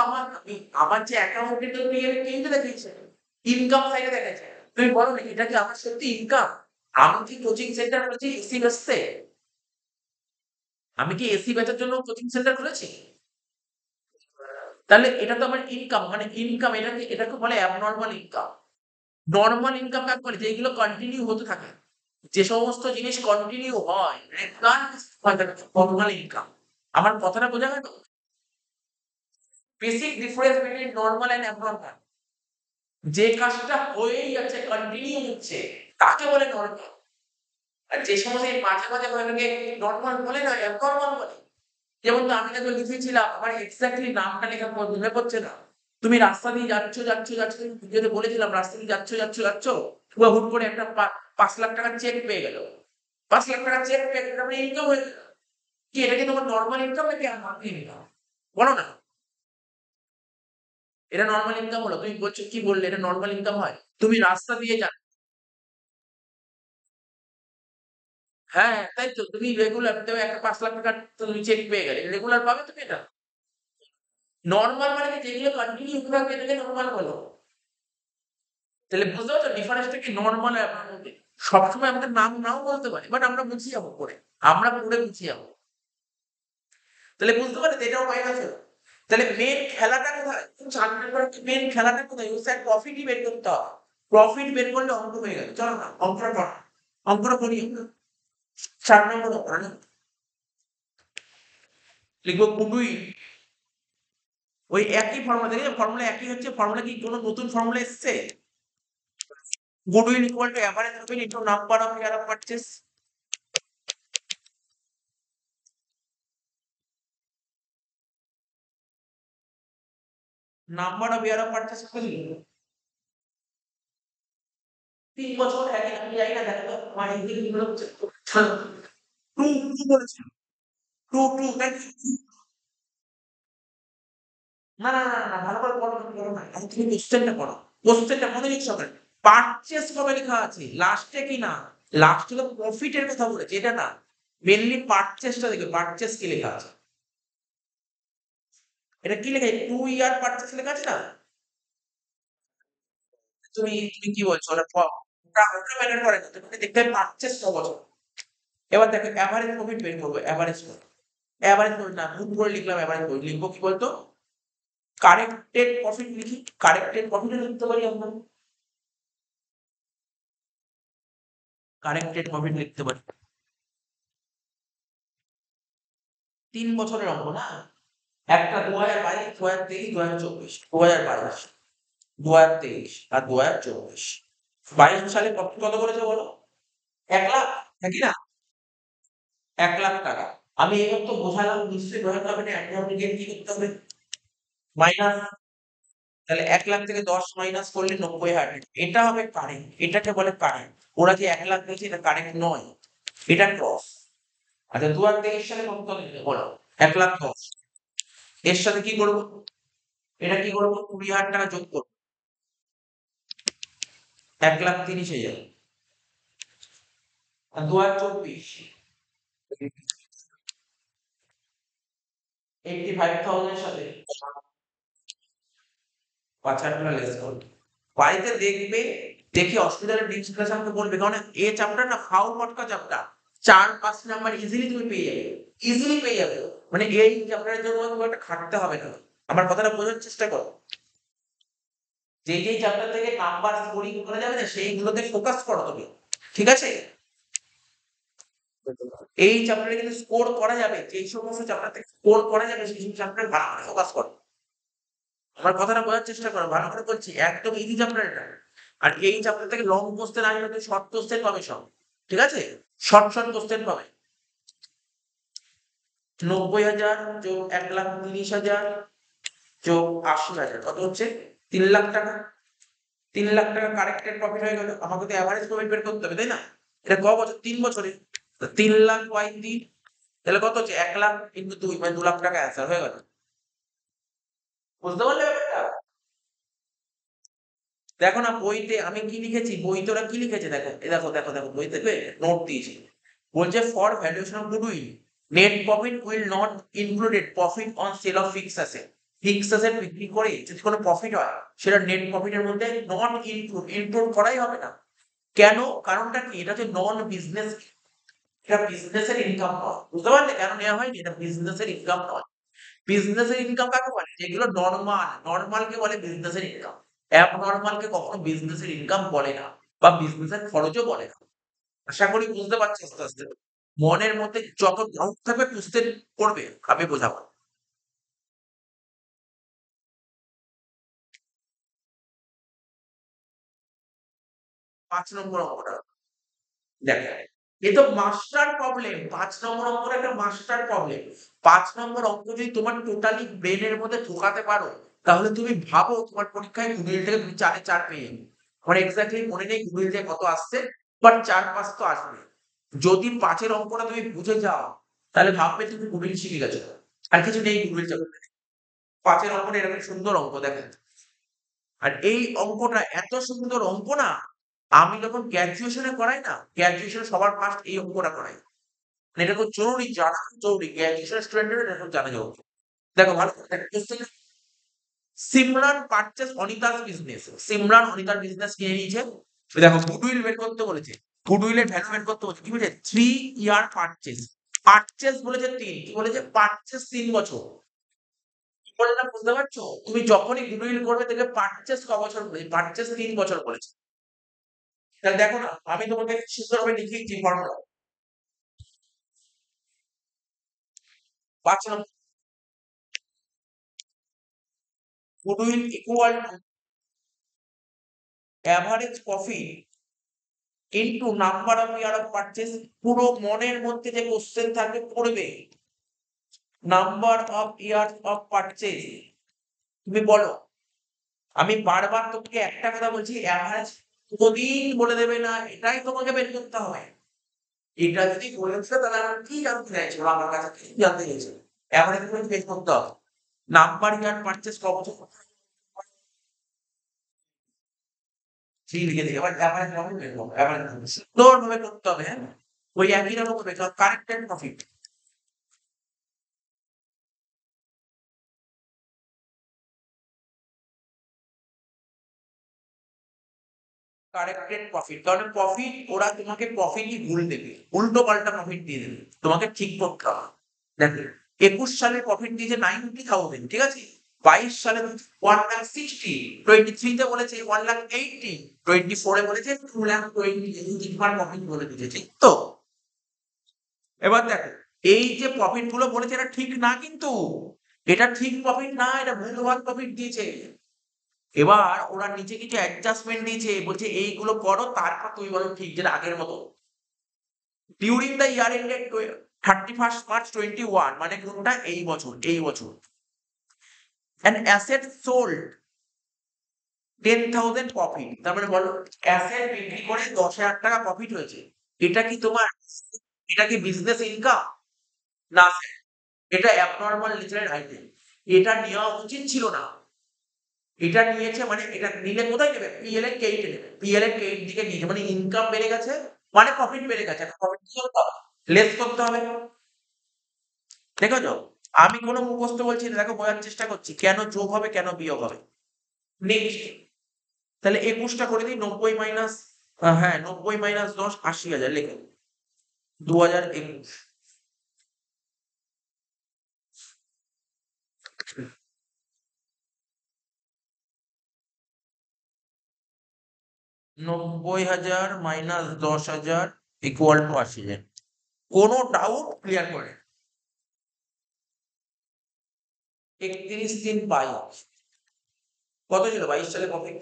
আমার যে অ্যাকাউন্টে তো কেউ দেখিয়েছে। ইনকাম সাইডে দেখাচ্ছে। তুমি বলো না এটা কি আমার সত্যি ইনকাম? আমি কি কোচিং সেন্টার করেছি এসি বেচতে? আমি কি এসি বেচার জন্য কোচিং সেন্টার খুলেছি? তাহলে এটা তো আমার ইনকাম, মানে ইনকাম এটাকে বলে অ্যাবনরমাল ইনকাম। নরমাল ইনকাম কাকে বলে? যেগুলো কন্টিনিউ হতে থাকে। যে সমস্ত জিনিস কন্টিনিউ হয়, রেগুলার হয়, তাকে নরমাল ইনকাম। আমার কথাটা বোঝা গেল? Basic difference between normal and abnormal. যে কাজটা হয়েই যাচ্ছে, কন্টিনিউ হচ্ছে, তাকে বলে নরমাল। আর যে সমস্ত এই মাঝে মাঝে হয়ে থাকে, নরমাল বলে না, অ্যাবনরমাল বলে। যেমন তো আমি দেখো লিখেছিলাম, আমার এক্সাক্টলি নামটা লেখা মনে পড়ছে না। তুমি রাস্তা দিয়ে যাচ্ছ, তুমি ভিডিওতে বলেছিলাম রাস্তা দিয়ে যাচ্ছ, তোমার হুট করে একটা 5 লাখ টাকার চেক পেয়ে গেল। 5 লাখ টাকার চেক পেয়ে গেলে তারপরে ইনকাম হয়ে গেল। কি এটা কি তোমার নরমাল ইনকাম নাকি আননরমাল ইনকাম? বলো না। এটা নরমাল ইনকাম হলো? তুমি বলছো কি বললে এটা নরমাল ইনকাম হয়? তুমি রাস্তা দিয়ে যাচ্ছ। হ্যাঁ, তাই তো। তুমি রেগুলার তুমি একটা 5 লাখ টাকার তুমি চেক পেয়ে গেলে। রেগুলার পাবে তুমি এটা? নরমাল মানে কি? যেগুলো কন্টিনিউ থাকবে এটাকে নরমাল বলো। তাহলে বুঝতে পারছো ডিফারেন্সটা কি নরমাল আর abnormal? সবসময় আমাদের নাম নাও বলতে পারে, বাট আমরা বুঝি যাবো পরে। আমরা পড়ে বুঝি যাবো। তাহলে বুঝতে পারলে তো এটাও মাইনাস হলো। তাহলে মেন খেলাটা কোথায়? মেন খেলাটা কোথায়? ওই স্যার প্রফিটই বের করতে হবে। প্রফিট বের করলে অঙ্ক হয়ে গেল। চলো না অঙ্কটা কর। অঙ্কটা করি আমরা। 4 নম্বর অঙ্ক না? লিখবো কুডুই। ওই একই ফর্মুলা দেখে, ফর্মুলা একই হচ্ছে। ফর্মুলা কি কোনো নতুন ফর্মুলা এসছে? Goodwill equal to average profit into number of year of purchase. Number of year of purchase কত লিখবো? 3 বছর একই, আমি জানি না, দেখো তো আমার হিন্দি কি হচ্ছে। টু টু বলেছে। টু তাই তো? না, ভালো করে পড়ো, তুমি পড়ো না। আমি তুমি কোশ্চেনটা পড়ো। কোশ্চেনটা মনোযোগ সহকারে। পারচেজ কবে লেখা আছে? লাস্টে কি না? লাস্টে তো প্রফিটের কথা বলেছে, এটা না। মেইনলি পারচেজটা দেখো, পারচেজ কি লেখা আছে? এটা কি লেখা আছে? 2 ইয়ার পারচেজ লেখা আছে না? তুমি কি বলছো? ওটা ম্যাটার করে না। তুমি দেখতে হবে পারচেজ ক বছর। এবার দেখো এভারেজ প্রফিট বের করবো। এভারেজ প্রফিট, এভারেজ প্রফিট না, ভুল করে লিখলাম। এভারেজ প্রফিট লিখবো কি বলতো? কারেক্টেড প্রফিট লিখি। কারেক্টেড প্রফিট লিখতে পারি আমরা। কারেক্টেড প্রফিট লিখতে পারি। 3 বছরের অঙ্ক না? একটা 2022, 2023, 2024। 2022, 2023 আর 2024। 22 সালে প্রফিট কত করেছে বলো? 1 লাখ নাকি না? 1,00,000 টাকা। আমি এইমাত্র বোঝালাম, নিশ্চয়ই বোঝাতে হবে না, অ্যাডভান্স কি করতে হবে? মাইনাস, তাহলে 1,00,000 থেকে 10 মাইনাস করলে 90,000 এটা হবে কারেন্ট। এটাকে বলে কারেন্ট। ওরা যে 1,00,000 বলছে এটা কারেন্ট নয়। এটা ক্রস। আচ্ছা 2023 সালে কত হবে বলো? 1,10,000। এর সাথে কি করব? এটা কি করব? 20,000 টাকা যোগ করব। 1,30,000। আর 2024 85,000 এর সাথে 5,000 টাকা লেস করবে। বাড়িতে দেখবে, দেখে অসুবিধা হলে ডিসকাশনকে বলবে। কারণ এ চ্যাপ্টার না how matka chapter. 4-5 number easily তুমি পেয়ে যাবে। ইজিলি পেয়ে যাবে। মানে এই চ্যাপ্টারের জন্য তোমাকে খুব একটা খাটতে হবে না। আমার কথাটা বোঝার চেষ্টা করো। যেই চ্যাপ্টার থেকে নাম্বার স্কোরিং করা যাবে না সেইগুলোতে ফোকাস করো তুমি। ঠিক আছে? এই চ্যাপ্টারে কিন্তু স্কোর করা যাবে। যেই সমস্ত চ্যাপ্টার থেকে স্কোর করা যাবে সেই চ্যাপ্টারে ভালো করে ফোকাস করো। আমার কথাটা বোঝার চেষ্টা করো। ভালো করে বলছি, একদম ইজি চ্যাপ্টার এটা। আর এই চ্যাপ্টার থেকে লং কোশ্চেন আসবে, তুমি শর্ট কোশ্চেন পাবে সব। ঠিক আছে? শর্ট কোশ্চেন পাবে। 90,000 যোগ 1,30,000 যোগ 80,000 কত হচ্ছে? 3,00,000 টাকা। 3,00,000 টাকা কারেক্টেড প্রফিট হয়ে গেল। আমাকে তো এভারেজ প্রফিট বের করতে হবে, তাই না? এটা ক বছর? 3 বছরে। 3,00,000 বাই 3 তাহলে কত হচ্ছে? 1,00,000 ইনটু 2 মানে 2,00,000 টাকা অ্যান্সার হয়ে গেল। বুঝতে পারলে ব্যাপারটা? দেখো না বইতে আমি কি লিখেছি, বইতে ওরা কি লিখেছে দেখো। দেখো বই দেখবে, নোট দিয়েছি। বলছে for valuation of goodwill net profit will not included profit on sale of fixed asset. Fixed asset বিক্রি করে যদি কোনো প্রফিট হয় সেটা নেট প্রফিটের মধ্যে নট ইনক্লুড করাই হবে না। কেন? কারণটা কি? এটা হচ্ছে নন বিজনেস, এটা বিজনেসের ইনকাম নয়। বুঝতে পারলে কেন নেওয়া হয়নি? এটা বিজনেসের ইনকাম নয়। বিজনেসের ইনকাম কাকে বলে? যেগুলো নরমালকে বলে বিজনেসের ইনকাম। অ্যাবনরমালকে কখনো বিজনেসের ইনকাম বলে না, বা বিজনেসের খরচও বলে না। আশা করি বুঝতে পারছি আস্তে আস্তে। মনের মধ্যে যত ডাউট থাকবে কোশ্চেন করবে, আমি বোঝাবো। 5 নম্বর অঙ্কটা দেখেন। এ তো মাস্টার প্রবলেম। 5 নম্বর অঙ্কটা একটা মাস্টার প্রবলেম। 5 নম্বর অঙ্ক যদি তোমার টোটালি ব্রেনের মধ্যে ঢোকাতে পারো, তাহলে তুমি ভাবো তোমার পরীক্ষায় গুগল থেকে তুমি 4 এ 4 পেয়ে যাবে। আমার এক্সাক্টলি মনে নেই গুগল থেকে কত আসছে, বাট 4-5 তো আসবে। যদি 5 এর অঙ্কটা তুমি বুঝে যাও, তাহলে ভাববে তুমি গুগল শিখে গেছো। আর কিছু নেই গুগল চাপতে। 5 এর অঙ্কটা এরকম সুন্দর অঙ্ক দেখেন। আর এই অঙ্কটা এত সুন্দর অঙ্ক না, আমি যখন গ্র্যাজুয়েশনে করাই না, গ্র্যাজুয়েশনে সবার ফার্স্ট এই অঙ্কটা করাই। মানে এটা খুব জরুরি, জানা খুব জরুরি। গ্র্যাজুয়েশন স্টুডেন্টদের এটা খুব জানা জরুরি। দেখো ভালো করে দেখো question এ, সিমরান পারচেজ অনিতাস বিজনেস। সিমরান অনিতার বিজনেস কিনে নিয়েছে। দেখো গুডউইল বের করতে বলেছে। গুডউইলের ভ্যালু বের করতে বলেছে। কি বলেছে? 3 ইয়ার পারচেজ। পারচেজ বলেছে 3। কি বলেছে? পারচেজ 3 বছর। কি বললাম বুঝতে পারছো? তুমি যখনই গুডউইল করবে দেখবে পারচেজ ক বছর বলেছে? পারচেজ 3 বছর বলেছে। তাহলে দেখো না, আমি তোমাকে সুন্দরভাবে লিখিয়ে দিচ্ছি formula. 5 number, goodwill equal to average profit into number of year of purchase. পুরো মনের মধ্যে যে কোশ্চেন থাকবে পড়বে। Number of years of purchase. তুমি বলো। আমি বারবার তোমাকে একটা কথা বলছি, অ্যাভারেজ কোনদিন বলে দেবে না, এটাই তোমাকে বের করতে হবে। এটা যদি বলেছে তাহলে আমার কি জানতে চাইছো? ওরা আমার কাছে কি জানতে চাইছে? অ্যাভারেজ তুমি বের করতে হবে। নাম্বার ইয়ার পারচেজ ক বছর? 3 লিখে দিই। এবার অ্যাভারেজ ভাবে বের করো। অ্যাভারেজ সুন্দরভাবে করতে হবে, হ্যাঁ? ওই একই রকম হবে, correct and profit. Corrected profit, কারণ প্রফিট ওরা তোমাকে প্রফিটই ভুল দেবে, উল্টো পাল্টা প্রফিট দিয়ে দেবে, তোমাকে ঠিক করতে হবে। দেখো 21 সালে প্রফিট দিয়েছে 90,000, ঠিক আছে? 22 সালে 1,60,000, 23 তে বলেছে 1,80,000, 24 এ বলেছে 2,20,000। এই তিনবার প্রফিট বলে দিয়েছে, ঠিক তো? এবার দেখো, এই যে প্রফিট গুলো বলেছে এটা ঠিক না, কিন্তু এটা ঠিক প্রফিট না, এটা ভুলভাল প্রফিট দিয়েছে। এবার ওরা নিচে কিছু অ্যাডজাস্টমেন্ট দিয়েছে, বলছে এইগুলো করো তারপর তুমি বলো ঠিক, যেটা আগের মতো। During the year ended 31 March 21 মানে কোনটা এই বছর an asset sold 10,000 প্রফিট, তার মানে বলো অ্যাসেট বিক্রি করে 10,000 টাকা প্রফিট হয়েছে, এটা কি তোমার, এটা কি বিজনেস ইনকাম? না স্যার, এটা অ্যাবনর্মাল নেচারের আইটেম, এটা নেওয়া উচিত ছিল না। এটা নিয়েছে মানে এটা নিলে কোথায় নেবে, পিএল এর কেইটে নেবে, পিএল এর কেইট দিকে নিয়ে মানে ইনকাম বেড়ে গেছে মানে প্রফিট বেড়ে গেছে, প্রফিট কি করতে হবে, লেস করতে হবে। দেখেছো, আমি কোনো মুখস্থ বলছি না, দেখো বোঝার চেষ্টা করছি কেন যোগ হবে কেন বিয়োগ হবে। নেক্সট, তাহলে 21টা করে দিই, 90 মাইনাস, হ্যাঁ 90 মাইনাস 10 80,000 লিখে 2021। 90,000 মাইনাস 10,000 ইকুয়াল টু 80,000। কোনো ডাউট ক্লিয়ার করে 31/3/22 কত ছিল 22 সালে প্রফিট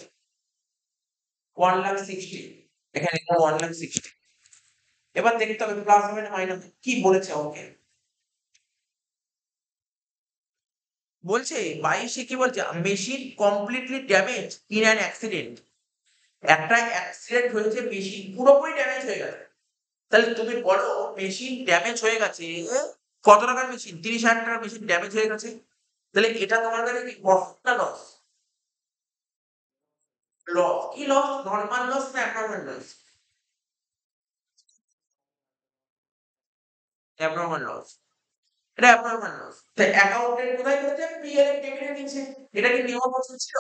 1,60,000, এখানে 1,60,000। এবার দেখতে হবে প্লাস হবে না মাইনাস, কি বলেছে ওকে বলছে 22-এ কি বলছে, machine completely damage in an accident, একটা অ্যাক্সিডেন্ট হয়েছে মেশিন পুরোপুরি ড্যামেজ হয়ে গেছে। তাহলে তুমি বলো মেশিন ড্যামেজ হয়ে গেছে, কত টাকার মেশিন, 30,000 টাকার মেশিন ড্যামেজ হয়ে গেছে, তাহলে এটা তোমার কাছে কি প্রফিট না লস? লস, কি লস, নরমাল লস না অ্যাবনর্মাল লস? অ্যাবনর্মাল লস, এটা অ্যাবনর্মাল লস। তাই অ্যাকাউন্টেন্ট কোথায় করেছে, পিএল এর টেবিলে দিয়েছে। এটা কি নেওয়া উচিত ছিল,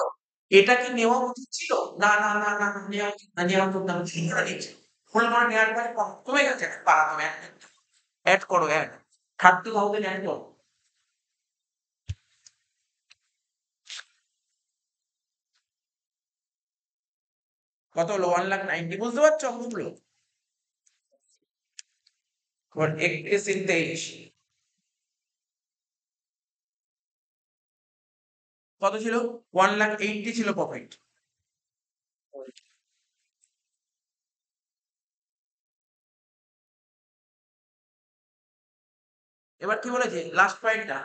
এটা কি নেওয়া উচিত ছিল? না না না না না, নেওয়া উচিত না, নেওয়া উচিত না, ভুল করে নিয়েছে। ভুল করে নেওয়ার পরে কমে গেছে, পারাতাম অ্যাড করো, অ্যাড 30,000 অ্যাড করো। কত হলো 1,90,000, বুঝতে পারছো অঙ্কগুলো? এবার 31/23 কত ছিল, 1,80,000 ছিল প্রফিট। এবার কি বলেছে লাস্ট পয়েন্টটা,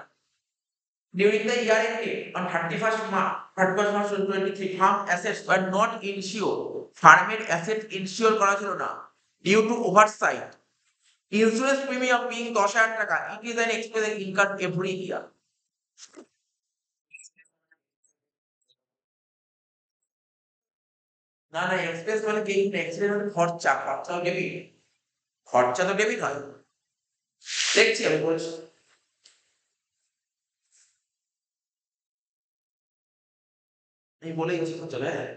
during the year ended on 31st March 2023 farm assets were not insured, ফার্মের অ্যাসেট ইনসিওর করা ছিল না due to oversight, insurance premium being 10,000 টাকা, it is an expense income every year. না না, এক্সপেন্স মানে কি, এক্সপেন্স মানে খরচা, খরচা ডেবিট, খরচা তো ডেবিট হয়। দেখছি আমি বলছি, আমি বলেই গেছি খরচা, হ্যাঁ।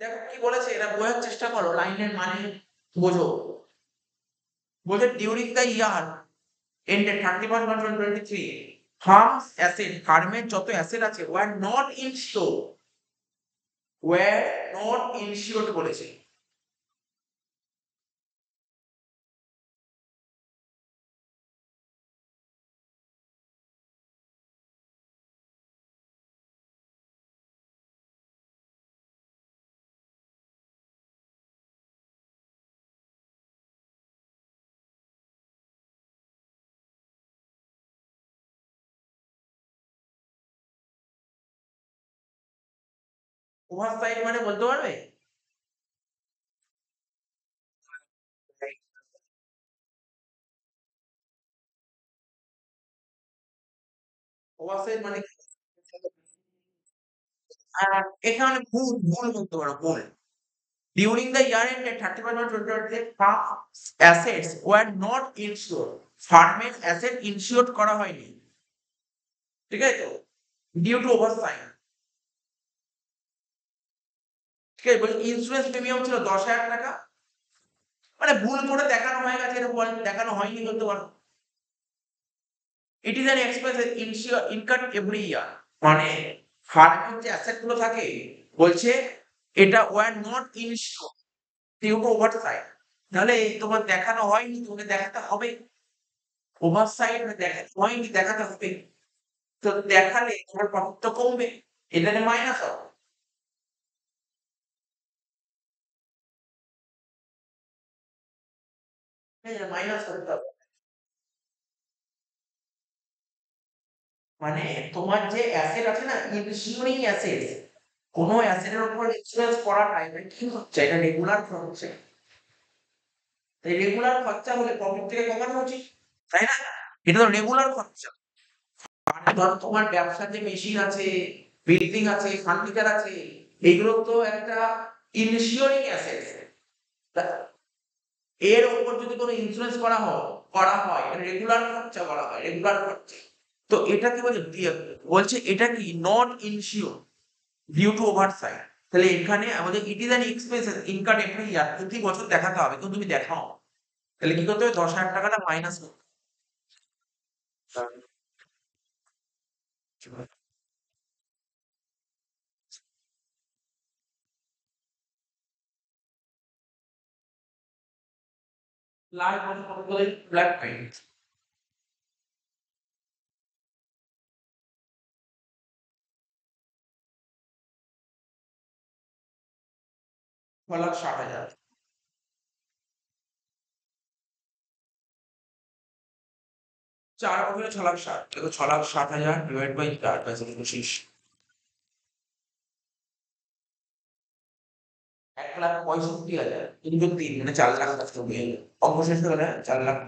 দেখো কি বলেছে, এটা বোঝার চেষ্টা করো, লাইনের মানে বোঝো। বলছে during the year ended 31 March 2023 firm's asset, ফার্মের যত অ্যাসেট আছে ওয়ার নট ইনসিওর্ড বলেছে। ওভারসাইট মানে বলতে পারবে? ওভারসাইট মানে কি? এখানে ভুল ভুল বলতে পারো, ভুল। During the year ended 31 March 2023, farm assets were not insured. ফার্মের অ্যাসেট ইনসিওর করা হয়নি। ঠিক আছে তো? Due to oversight. ঠিক আছে? বলছে ইন্সুরেন্স প্রিমিয়াম ছিল 10,000 টাকা। মানে ভুল করে দেখানো হয়ে গেছে, এরকম দেখানো হয়নি বলতে পারো। It is an expense income every year. মানে ফার্মের যে অ্যাসেট গুলো থাকে, বলছে এটা were not insure due to oversight. তাহলে তোমার দেখানো হয়নি, তোমাকে দেখাতে হবে। ওভারসাইট দেখাতে হয়নি, দেখাতে হবে। তো দেখালে তোমার প্রফিট তো কমবে, এখানে মাইনাস হবে। মাইনাস করতে হবে। মানে তোমার যে অ্যাসেট আছে না, ইনসিওরিং অ্যাসেট, কোন অ্যাসেটের উপর ইন্সুরেন্স করা টাইমে কি হচ্ছে, এটা রেগুলার হচ্ছে। তাই রেগুলার খরচা হলে প্রফিট থেকে কমানো উচিত, তাই না? এটা তো রেগুলার খরচা। মানে ধরো তোমার ব্যবসার যে মেশিন আছে, বিল্ডিং আছে, ফার্নিচার আছে, এগুলো তো একটা ইনসিওরিং অ্যাসেট। এর উপর যদি কোনো ইন্সুরেন্স করা হয় রেগুলার খরচা করা হয়, রেগুলার খরচা। তো এটা কি বলছে, বলছে এটা কি not insure due to oversight. তাহলে এখানে আমাদের it is an expenses income every year, প্রতি বছর দেখাতে হবে, কিন্তু তুমি দেখাও। তাহলে কি করতে হবে, 10,000 টাকাটা মাইনাস করতে হবে। লাল বলে ব্ল্যাক পেইন্ট। 6,60,000। 4 বছরে 6,60,000, দেখো 6,60,000 ডিভাইড বাই 4 ব্যাস 25। 1,65,000 ইনটু 3 মানে 4,00,000 কাজ করবে। অঙ্ক শেষ হয়ে গেলে 4,00,000।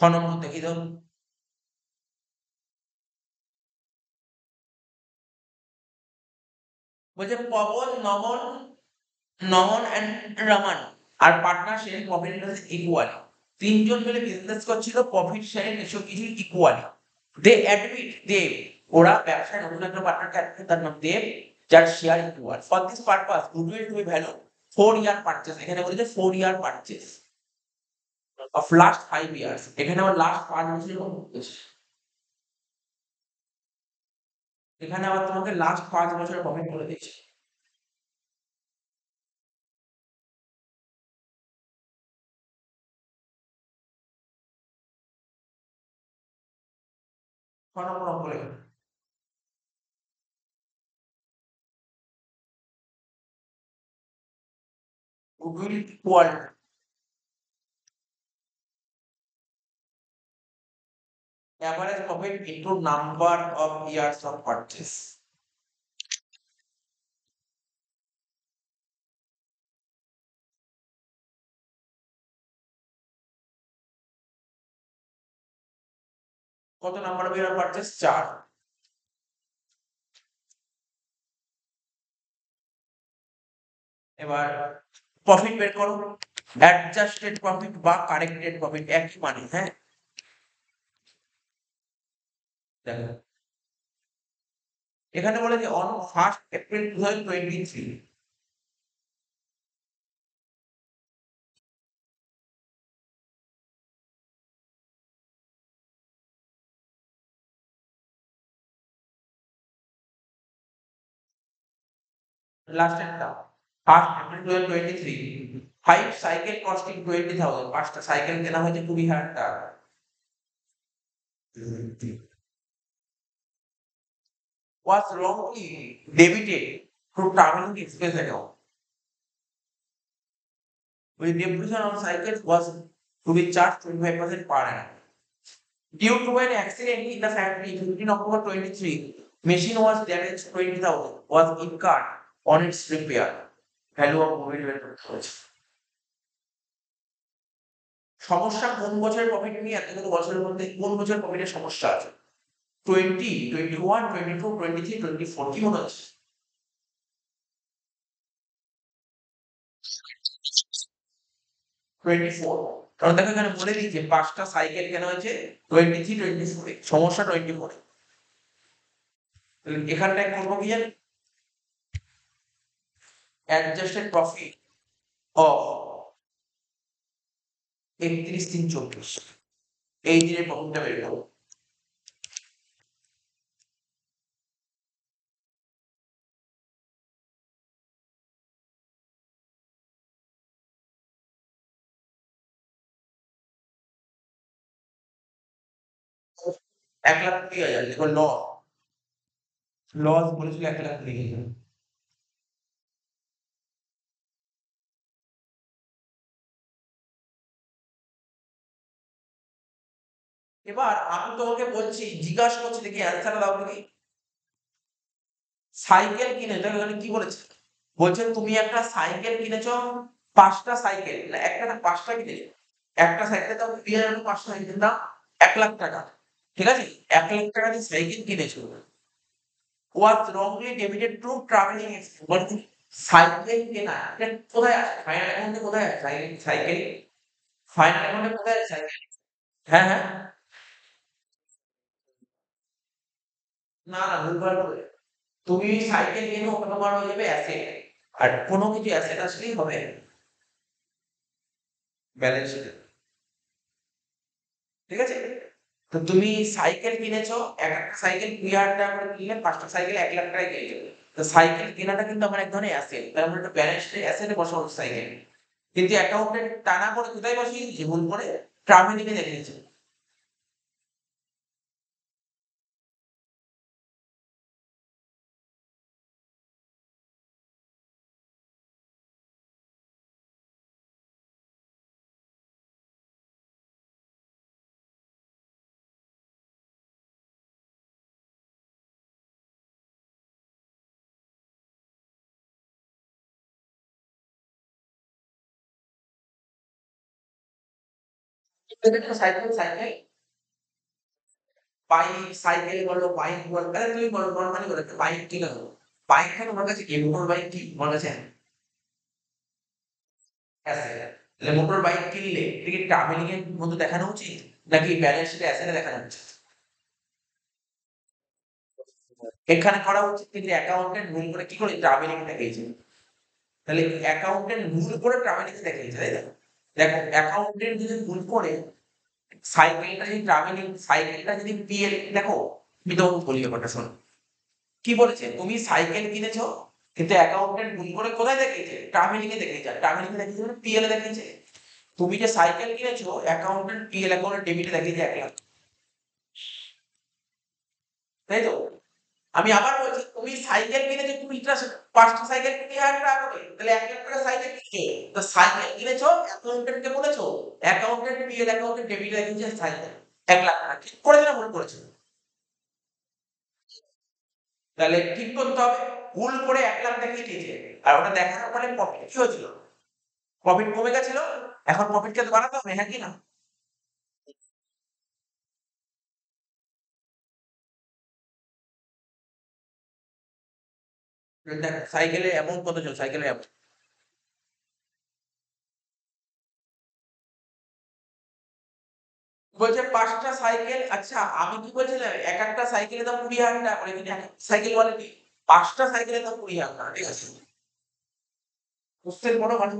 ছ নম্বর দেখি তো। বলছে Pawan, Naman, Naman and Raman are partner sharing profit equally. তিনজন মিলে বিজনেস করছিল, প্রফিট শেয়ারিং রেশিও কিছু ইকুয়ালি। দে অ্যাডমিট দেব, ওরা ব্যবসায় নতুন একটা পার্টনারকে অ্যাড করে, তার নাম দেব, যার share equal. For this purpose goodwill to be value 4 year purchase. এখানে বলেছে 4 year purchase of last 5 years. এখানে আবার লাস্ট 5 বছরের কথা বলেছে। এখানে আবার তোমাকে লাস্ট 5 বছরের প্রফিট বলে দিয়েছে। ছ নম্বর অঙ্ক লেখো। Goodwill equal average profit into number of years of purchase. কত নাম্বার অফ ইয়ার পারচেজ? 4। এবার প্রফিট বের করো। অ্যাডজাস্টেড প্রফিট বা কারেক্টেড প্রফিট একই মানে, হ্যাঁ। দেখো এখানে বলে যে on 1st April 2023 লাস্টেরটা 1st April 2023 5 cycle costing 20,000, 5টা সাইকেল কেনা হয়েছে 20,000 টাকা। Was wrongly debited to traveling expense account. With depreciation on cycles was to be charged 25% per annum. Due to an accident in the factory, 15 October 23, machine was damaged 20,000, was incurred on its repair. Value of mobile সমস্যা কোন বছরের profit নিয়ে এতগুলো বছরের মধ্যে কোন বছরের প্রফিটের সমস্যা আছে? 20, 21, 22, 23, 24 কি মনে হচ্ছে? 24, কারণ দেখো এখানে বলে দিয়েছে 5টা সাইকেল কেনা হয়েছে 23, 24 এ, সমস্যা 24 এ। তাহলে এখানটায় করবো কি জানি? অ্যাডজাস্টেড প্রফিট অফ 31/3/24 এই দিনের প্রফিটটা বের করবো। এক লাখ 20,000 দেখো লস বলেছিল 1,20,000। এবার আমি তোমাকে বলছি, জিজ্ঞাসা করছি, দেখি অ্যান্সারটা দাও দেখি। সাইকেল কিনে দেখো এখানে কি বলেছে, বলছে তুমি একটা সাইকেল কিনেছো, 5টা সাইকেল না একটা না 5টা কিনেছো, একটা সাইকেলের দাম 20,000, 5টা সাইকেলের দাম 1,00,000 টাকা, ঠিক আছে? 1,00,000 টাকা দিয়ে সাইকেল কিনেছো, was wrongly debited to traveling expense, মানে সাইকেল কেনা এটা কোথায় আছে? ফাইনাল অ্যাকাউন্টে কোথায় আছে সাইকেল? ফাইনাল অ্যাকাউন্টে কোথায় আছে সাইকেল? হ্যাঁ হ্যাঁ, না না ভুলভাল বলে, তুমি সাইকেল কিনো ওটা তোমার হয়ে যাবে অ্যাসেট, আর কোনো কিছু অ্যাসেট আসলেই হবে ব্যালেন্স শিটে, ঠিক আছে? তো তুমি সাইকেল কিনেছো, একটা সাইকেল 20,000 টাকা করে কিনলে, 5টা সাইকেল 1,00,000 টাকায় কিনেছো। তো সাইকেল কেনাটা কিন্তু আমার এক ধরনের অ্যাসেট, তাই আমরা একটা ব্যালেন্স শিটে অ্যাসেটে বসাবো সাইকেল, কিন্তু অ্যাকাউন্টেন্ট তা না করে কোথায় বসিয়ে দিয়েছে, ভুল করে ট্রাভেলিং এ দেখিয়েছে। সাইকেল সাইকেল বাইক সাইকেল বলো, বাইক বলো, আরে তুমি বলো নরমালি বলো একটা বাইক কিনা হলো, বাইকটা তোমার কাছে কি, মোটর বাইক কি তোমার কাছে আছে? তাহলে মোটর বাইক কিনলে এটা কি ট্রাভেলিং এর মধ্যে দেখানো উচিত, নাকি ব্যালেন্স শিটে অ্যাসেটে দেখানো উচিত? এখানে করা উচিত, কিন্তু অ্যাকাউন্টেন্ট ভুল করে কি করে ট্রাভেলিং দেখিয়েছে, তাহলে অ্যাকাউন্টেন্ট ভুল করে ট্রাভেলিং দেখিয়েছে, তাই তো? দেখো অ্যাকাউন্টেন্ট যদি ভুল করে সাইকেলটা যদি পিএল, দেখো আমি তোমাকে বলি ব্যাপারটা শোনো, কি বলেছে, তুমি সাইকেল কিনেছো, কিন্তু অ্যাকাউন্টেন্ট ভুল করে কোথায় দেখিয়েছে, ট্রাভেলিং এ দেখিয়েছে, আর ট্রাভেলিং এ দেখিয়েছে মানে পিএল এ দেখিয়েছে। তুমি যে সাইকেল কিনেছো, অ্যাকাউন্টেন্ট পিএল অ্যাকাউন্টে ডেবিটে দেখিয়েছে 1,00,000, তাই তো? আমি আবার বলছি, তুমি সাইকেল কিনেছো, তুমি এটা 5টা সাইকেল 20,000 টাকা করে, তাহলে 1,00,000 টাকা সাইকেল কিনেছো, তো সাইকেল কিনেছো অ্যাকাউন্টেন্ট কে বলেছো, অ্যাকাউন্টেন্ট পিএল অ্যাকাউন্টে ডেবিট দেখিয়েছে সাইকেল 1,00,000 টাকা, ঠিক করেছে না ভুল করেছে? তাহলে ঠিক করতে হবে, ভুল করে 1,00,000 দেখিয়ে দিয়েছে, আর ওটা দেখানোর পরে প্রফিট কি হয়েছিল, প্রফিট কমে গেছিল, এখন প্রফিটকে বাড়াতে হবে, হ্যাঁ কি না? দেখ সাইকেলের অ্যামাউন্ট কত ছিল, সাইকেলের বলছে ৫টা সাইকেল, আচ্ছা আমি কি বলছিলাম এক একটা সাইকেলের দাম ২০,০০০ টাকা করে, কিন্তু এক সাইকেল বলে কি ৫টা সাইকেলের দাম ২০,০০০ টাকা, ঠিক আছে? কোশ্চেন বড় মানে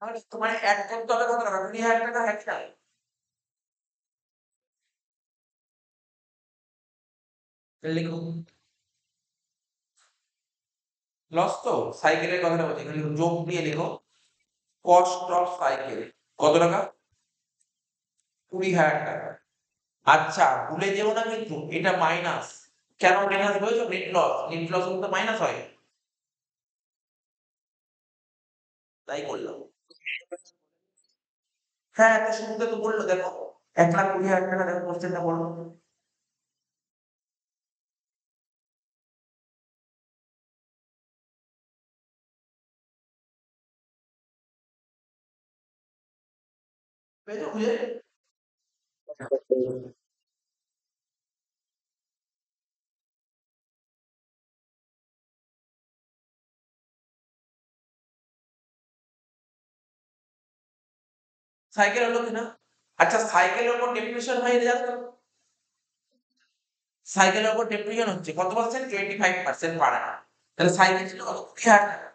তাহলে তোমার এড করতে হবে কত টাকা? ২০,০০০ টাকা একটা। লিখো লস তো সাইকেলের কথাটা বলছি, এখানে লিখো, যোগ দিয়ে লিখো কস্ট অফ সাইকেল কত টাকা? ২০,০০০ টাকা। আচ্ছা ভুলে যেও না কিন্তু এটা মাইনাস। কেন মাইনাস বলেছো? নেট লস, নেট লস তো মাইনাস হয়। তাই করলাম। হ্যাঁ, তো শুরুতে তো বললো দেখো ১,২০,০০০ টাকা, দেখো কোশ্চেনটা বলো। পেয়েছো খুঁজে? সাইকেল হলো কিনা? আচ্ছা সাইকেলের উপর ডেপ্রিসিয়েশন হয় এটা জানো তো? সাইকেলের উপর ডেপ্রিসিয়েশন হচ্ছে কত পার্সেন্ট? 25% পার annum। তাহলে সাইকেল ছিল কত? ২০,০০০ টাকা।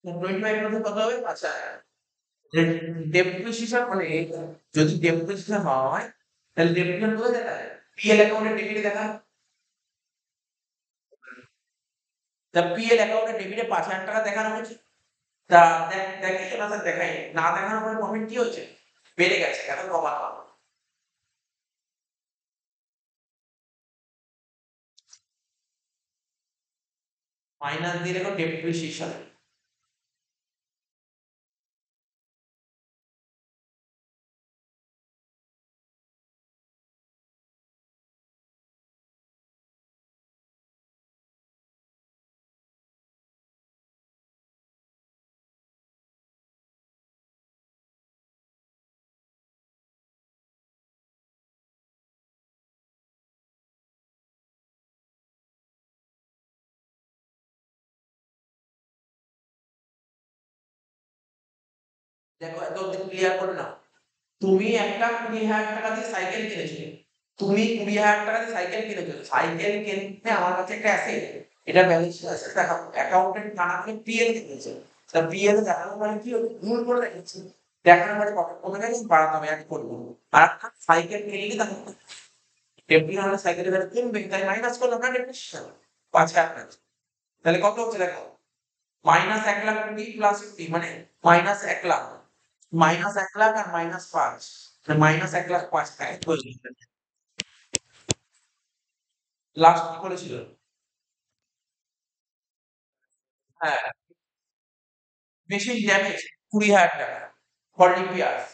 25 মধ্যে কত হবে? আচ্ছা ডেপ্রিসিয়েশন মানে যদি ডেপ্রিসিয়েশন হয় তাহলে ডেপ্রিসিয়েশন কোথায় দেখায়? পিএল অ্যাকাউন্টে ডেবিটে দেখায়। তা পিএল অ্যাকাউন্টে ডেবিটে ৫,০০০ টাকা দেখানো হয়েছে। তা দেখিয়েছে না স্যার? দেখায়নি। না দেখানোর পরে প্রফিট কি হয়েছে? বেড়ে গেছে, কেন? কমানো। মাইনাস দিয়ে লেখো ডেপ্রিসিয়েশন। দেখো এতদিন ক্লিয়ার করে নাও। তুমি একটা ২০,০০০ টাকা দিয়ে সাইকেল কিনেছো। তুমি ২০,০০০ টাকা দিয়ে সাইকেল কিনেছো। সাইকেল কিনতে আমার কাছে একটা অ্যাসেট। এটা ব্যালেন্স শীট আছে, দেখো অ্যাকাউন্টেন্ট না করে পিএল কিনেছে। তা পিএল এ দেখানোর মানে কি হলো? ভুল করে রেখেছি। দেখানোর মানে প্রফিট কমে গেছে, বাড়াতে হবে, এক করবো। আর একটা সাইকেল কিনলে দেখো ডেপ্রিসিয়েশন হলে সাইকেলের ভ্যালু কমবে, তাই মাইনাস করলাম না ডেপ্রিসিয়েশন ৫,০০০ টাকা। তাহলে কত হচ্ছে দেখো, মাইনাস ১,০০,০০০ প্লাস 50 মানে মাইনাস ১,০০,০০০। মাইনাস ১,০০,০০০ আর মাইনাস ৫, মাইনাস ১,০০,০০০ টাকা লাস্ট কি বলেছিল? হ্যাঁ, মেশিন ড্যামেজ ২০,০০০ টাকা ফর রিপেয়ার্স।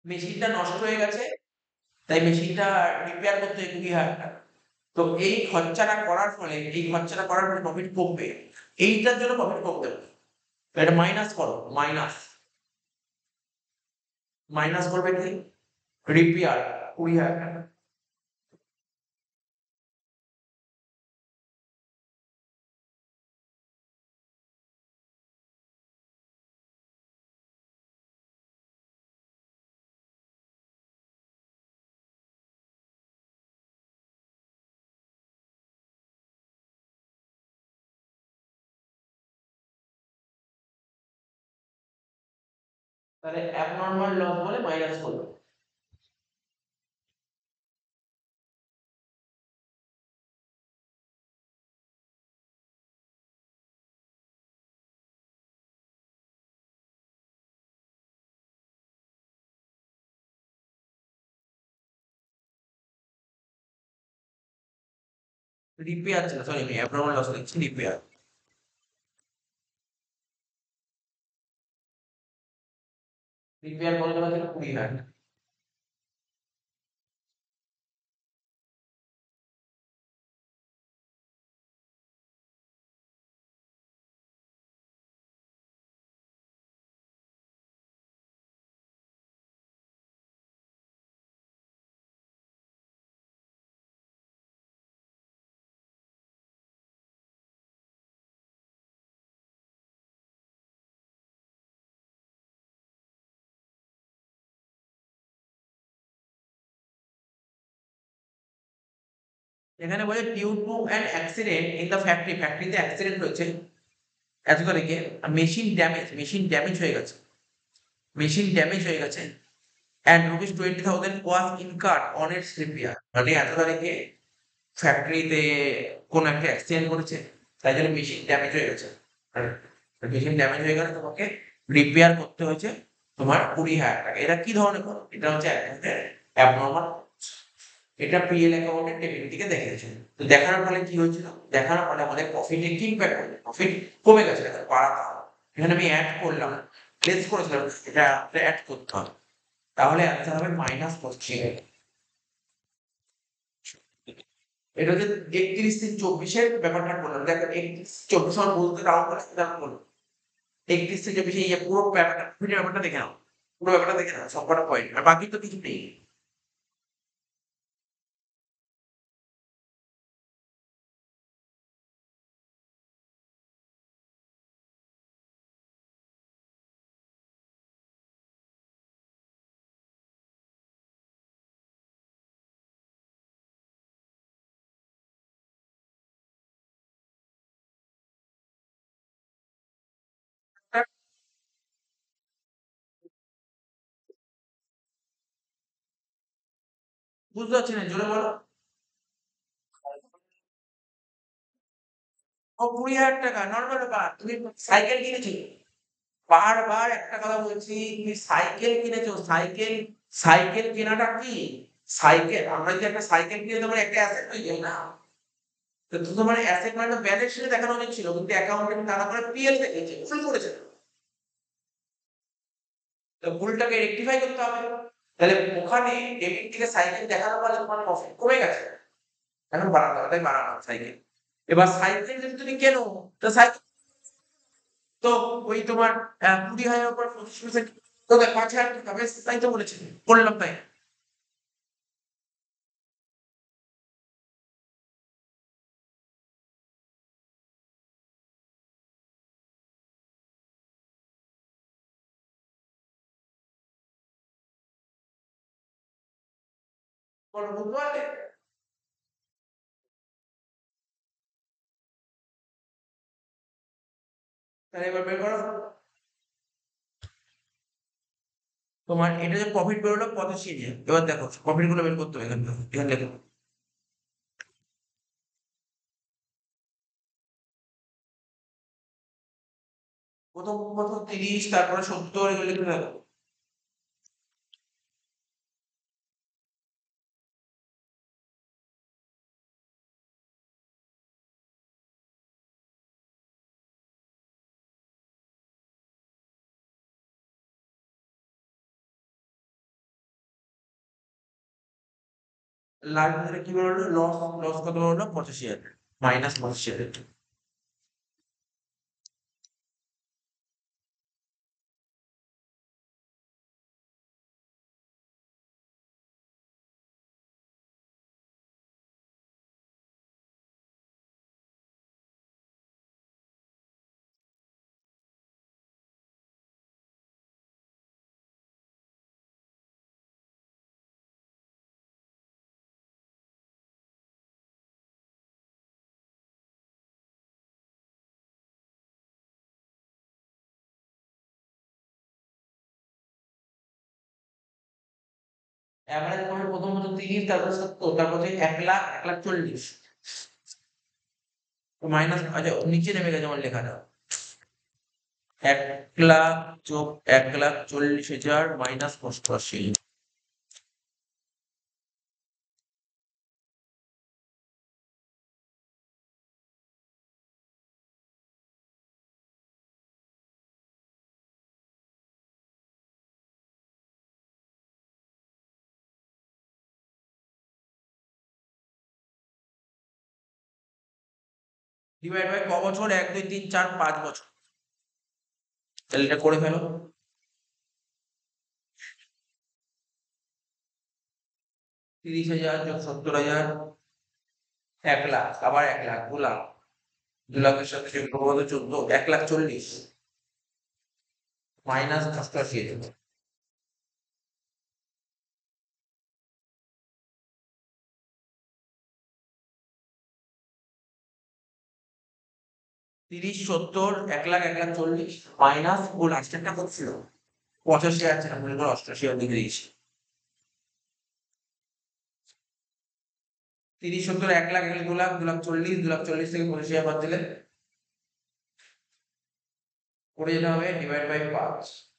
মেশিনটা নষ্ট হয়ে গেছে, তাই মেশিনটা রিপেয়ার করতে হয় ২০,০০০ টাকা। তো এই খরচাটা করার ফলে, এই খরচাটা করার ফলে প্রফিট কমবে। এইটার জন্য প্রফিট কমবে। তো এটা মাইনাস করো, মাইনাস মাইনাস করবে কি? রিপেয়ার ২০,০০০ টাকা। তাহলে অ্যাবনরমাল লস বলে মাইনাস করবে। রিপেয়ার ছিল, সরি আমি অ্যাবনরমাল লস লিখছি, রিপেয়ার। রিপেয়ার কত টাকা ছিল? ২০,০০০। এখানে বলে due to an accident in the factory, ফ্যাক্টরিতে অ্যাক্সিডেন্ট হয়েছে এত তারিখে, মেশিন ড্যামেজ হয়ে গেছে, মেশিন ড্যামেজ হয়ে গেছে and rupees 20,000 was incurred on it's repair. মানে এত তারিখে ফ্যাক্টরিতে কোনো একটা অ্যাক্সিডেন্ট ঘটেছে, তাই জন্য মেশিন ড্যামেজ হয়ে গেছে। আর মেশিন ড্যামেজ হয়ে গেলে তোমাকে রিপেয়ার করতে হয়েছে তোমার 20,000 টাকা। এটা কি ধরনের খরচ? এটা হচ্ছে এক ধরনের অ্যাবনর্মাল। এটা পিএল অ্যাকাউন্টের টেবিল থেকে দেখিয়েছে। তো দেখানোর ফলে কি হয়েছিল? দেখানোর ফলে আমাদের প্রফিটে কি ইমপ্যাক্ট হলো? প্রফিট কমে গেছে, এটা বাড়াতে হবে। এখানে আমি অ্যাড করলাম, প্লেস করেছিলাম, এটা অ্যাড করতে হবে। তাহলে অ্যান্সার হবে -25। এটা হচ্ছে 31 থেকে 24-এর ব্যাপারটা বললাম। দেখো 31-24 আমার বলতে রাউন্ড করে সেটা বললাম। 31 থেকে 24 এই পুরো ব্যাপারটা, ভিডিও ব্যাপারটা দেখে নাও। পুরো ব্যাপারটা দেখে নাও, সবকটা পয়েন্ট। আর বাকি তো কিছু নেই। বুঝতে পারছি না, জোরে বলো। ও 20,000 টাকা নর্মাল ব্যাপার। তুমি সাইকেল কিনেছো, বারবার একটা কথা বলছি, তুমি সাইকেল কিনেছো, সাইকেল, সাইকেল কেনাটা কি? সাইকেল, আমরা যদি একটা সাইকেল কিনে তোমার একটা অ্যাসেট হয়ে যায় না? তো তোমার অ্যাসেট মানে ব্যালেন্স শিটে দেখানো উচিত ছিল, কিন্তু অ্যাকাউন্টেন্ট তারা করে পিএল দেখেছে, ভুল করেছে। তো ভুলটাকে রেকটিফাই করতে হবে। তাহলে ওখানে ডেবিট থেকে সাইকেল দেখানোর ফলে তোমার প্রফিট কমে গেছে, এখন বাড়াতে হবে, তাই বাড়ানো সাইকেল। এবার সাইকেল যদি তুমি কেনো, তো সাইকেল তো ওই তোমার 20,000 উপর 25% তো 5,000 টাকা, বেশ তাই তো বলেছি, বললাম তাই। বুঝতে পারলে? তাহলে এবার বের করো। তোমার এটা যে প্রফিট বেরোলো 85,000, এবার দেখো প্রফিট গুলো বের করতে হবে। এখানে দেখো প্রথম প্রথম 30, তারপরে 70, এগুলো লিখে দেখো। লাস্ট ধরে কি বেরোলো? লস, লস কত বেরোলো? 85,000, -85,000। এভারেজ প্রফিট প্রথমত 30, তারপর 70, তারপর হচ্ছে 1,00,000, 1,40,000। মাইনাস, আচ্ছা নিচে নেমে গেছে আমার লেখাটা। 1,00,000 যোগ 1,40,000 মাইনাস 85। ডিভাইড বাই ক বছর? 1, 2, 3, 4, 5 বছর। তাহলে এটা করে ফেলো। 30,000 যোগ 70,000, 1,00,000, আবার 1,00,000, 2,00,000, 2,00,000-এর সাথে যোগ করবো কত? 14, 1,40,000 মাইনাস 85,000। 30 70 1 লাখ 1 লাখ 40 মাইনাস ও লাস্টেরটা কত ছিল 85 আছে না মনে করো 88 লিখে দিয়েছি 30 70 1 লাখ 1 লাখ 2 লাখ 2 লাখ 40 2 লাখ 40 থেকে 85 বাদ দিলে করে যেতে হবে ডিভাইড বাই 5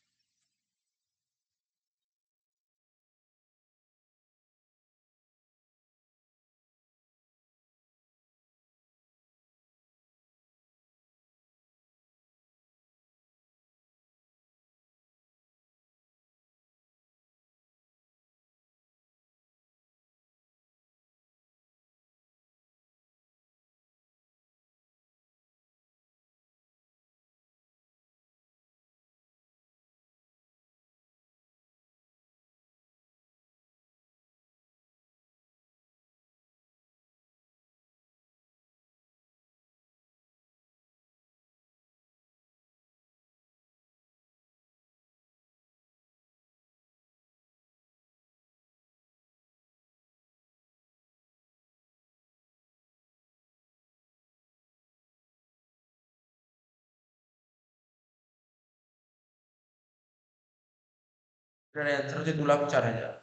এটার অ্যান্সার হচ্ছে 2 লাখ 4,000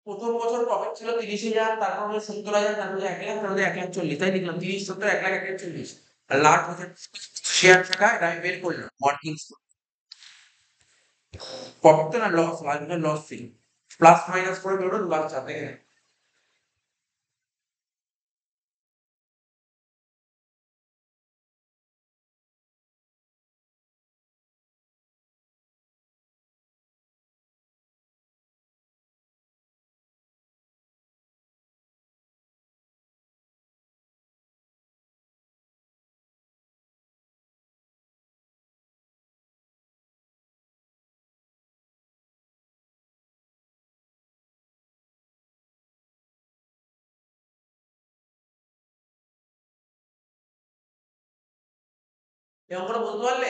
প্রথম বছর প্রফিট ছিল 30,000 তারপর হলো 70,000 তারপর 1 লাখ তারপর 1 লাখ 40 তাই লিখলাম 30 70 1 লাখ 1 লাখ 40 আর লাস্ট বছর শেয়ার টাকা এটা আমি বের করলাম ওয়ার্কিং প্রফিট তো না লস লাগবে লস ছিল প্লাস মাইনাস করে বেরোলো 2 লাখ 4 দেখে এরকম করে বলতে পারলে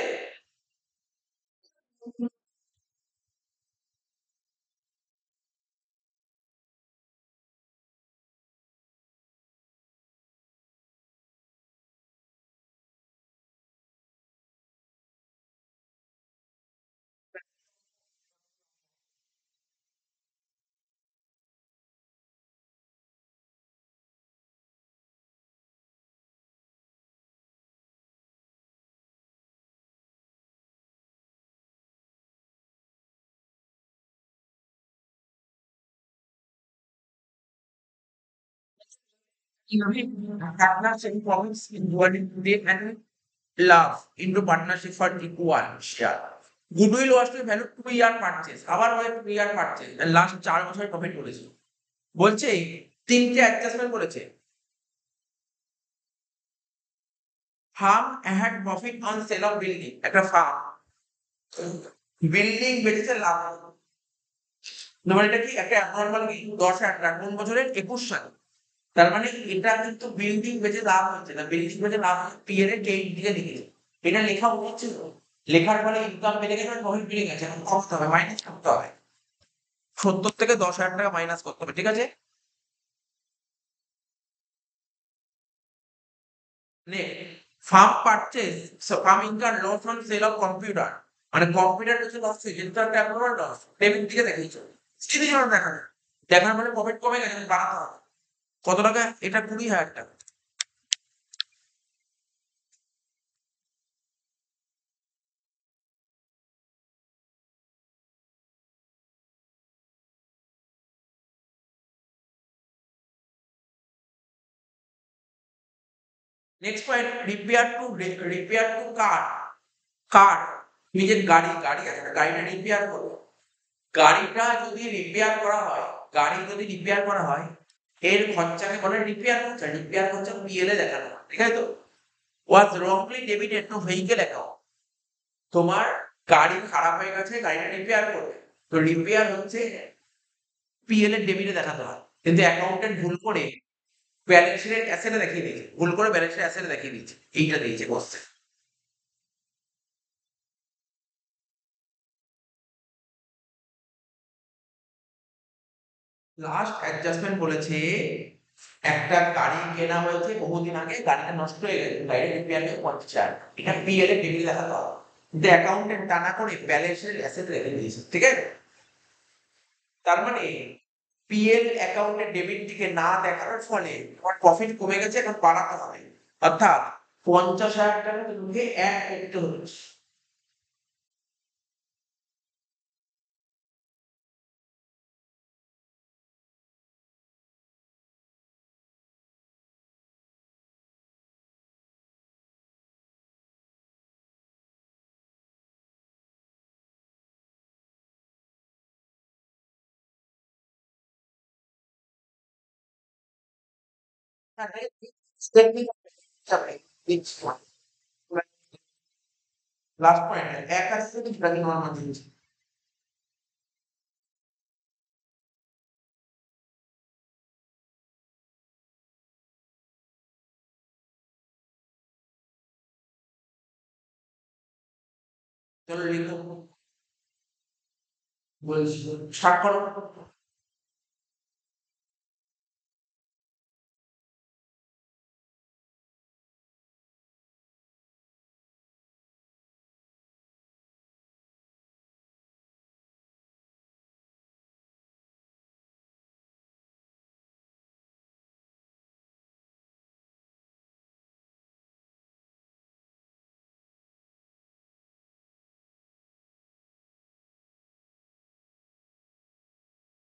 partnership profits divided into and লাভ into partnership for equal share goodwill was to value 2 year purchase আবার বলে 2 ইয়ার পারচেজ লাস্ট 4 বছরের প্রফিট করেছে বলছে তিনটে অ্যাডজাস্টমেন্ট করেছে farm had profit on sale of building একটা ফার্ম বিল্ডিং বেচেছে লাভ মানে এটা কি একটা অ্যাবনর্মাল কি 10,000 টাকা কোন বছরের 21 সালে তার মানে এটা কিন্তু বিল্ডিং বেচে লাভ হচ্ছে না বিল্ডিং বেচে লাভ পিএর এর ডেট দিকে লিখেছে এটা লেখা উচিত ছিল লেখার ফলে ইনকাম বেড়ে গেছে প্রফিট বেড়ে গেছে এখন কমাতে হবে মাইনাস করতে হবে 70 থেকে 10,000 টাকা মাইনাস করতে হবে ঠিক আছে firm purchase firm income loss on sale of computer মানে কম্পিউটার হচ্ছে লস হয়েছে এটা একটা অ্যাবনর্মাল লস ডেবিট দিকে দেখিয়েছে স্থিতিশীলতা দেখা যায় দেখার মানে প্রফিট কমে গেছে বাড়াতে হবে কত টাকা এটা 20,000 টাকা নেক্সট পয়েন্ট রিপেয়ার টু কার কার নিজের গাড়ি আছে না, গাড়িটা রিপেয়ার করো গাড়িটা যদি রিপেয়ার করা হয় এর খরচাকে বলে রিপেয়ার খরচা পিএল এ দেখানো হয় ঠিক আছে তো was wrongly debited to vehicle account তোমার গাড়ি খারাপ হয়ে গেছে গাড়িটা রিপেয়ার করবে তো রিপেয়ার হচ্ছে পিএল এর ডেবিটে দেখাতে হয় কিন্তু অ্যাকাউন্টেন্ট ভুল করে ব্যালেন্স শিটের অ্যাসেটে দেখিয়ে দিয়েছে ভুল করে ব্যালেন্স শিটের অ্যাসেটে দেখিয়ে দিয়েছে এইটা দিয়েছে কোশ্চেন লাস্ট অ্যাডজাস্টমেন্ট বলেছে একটা গাড়ি কেনা হয়েছে বহুদিন আগে, গাড়িটা নষ্ট হয়ে গেছে, গাড়িটা রিপেয়ার হয়ে 50,000, এটা পিএল এর ডেবিট দেখাতে হবে। কিন্তু অ্যাকাউন্টেন্ট তা না করে ব্যালেন্সের অ্যাসেট রেখে দিয়েছে, ঠিক আছে? তার মানে পিএল অ্যাকাউন্টের ডেবিট দিকে না দেখানোর ফলে তোমার প্রফিট কমে গেছে, এখন বাড়াতে হবে। অর্থাৎ 50,000 টাকা তোমাকে অ্যাড করতে হচ্ছে। লাস্ট পয়েন্ট এক আছে সেটা কি নর্মাল জিনিস। চলো লিখো, বলছি স্টার্ট করো।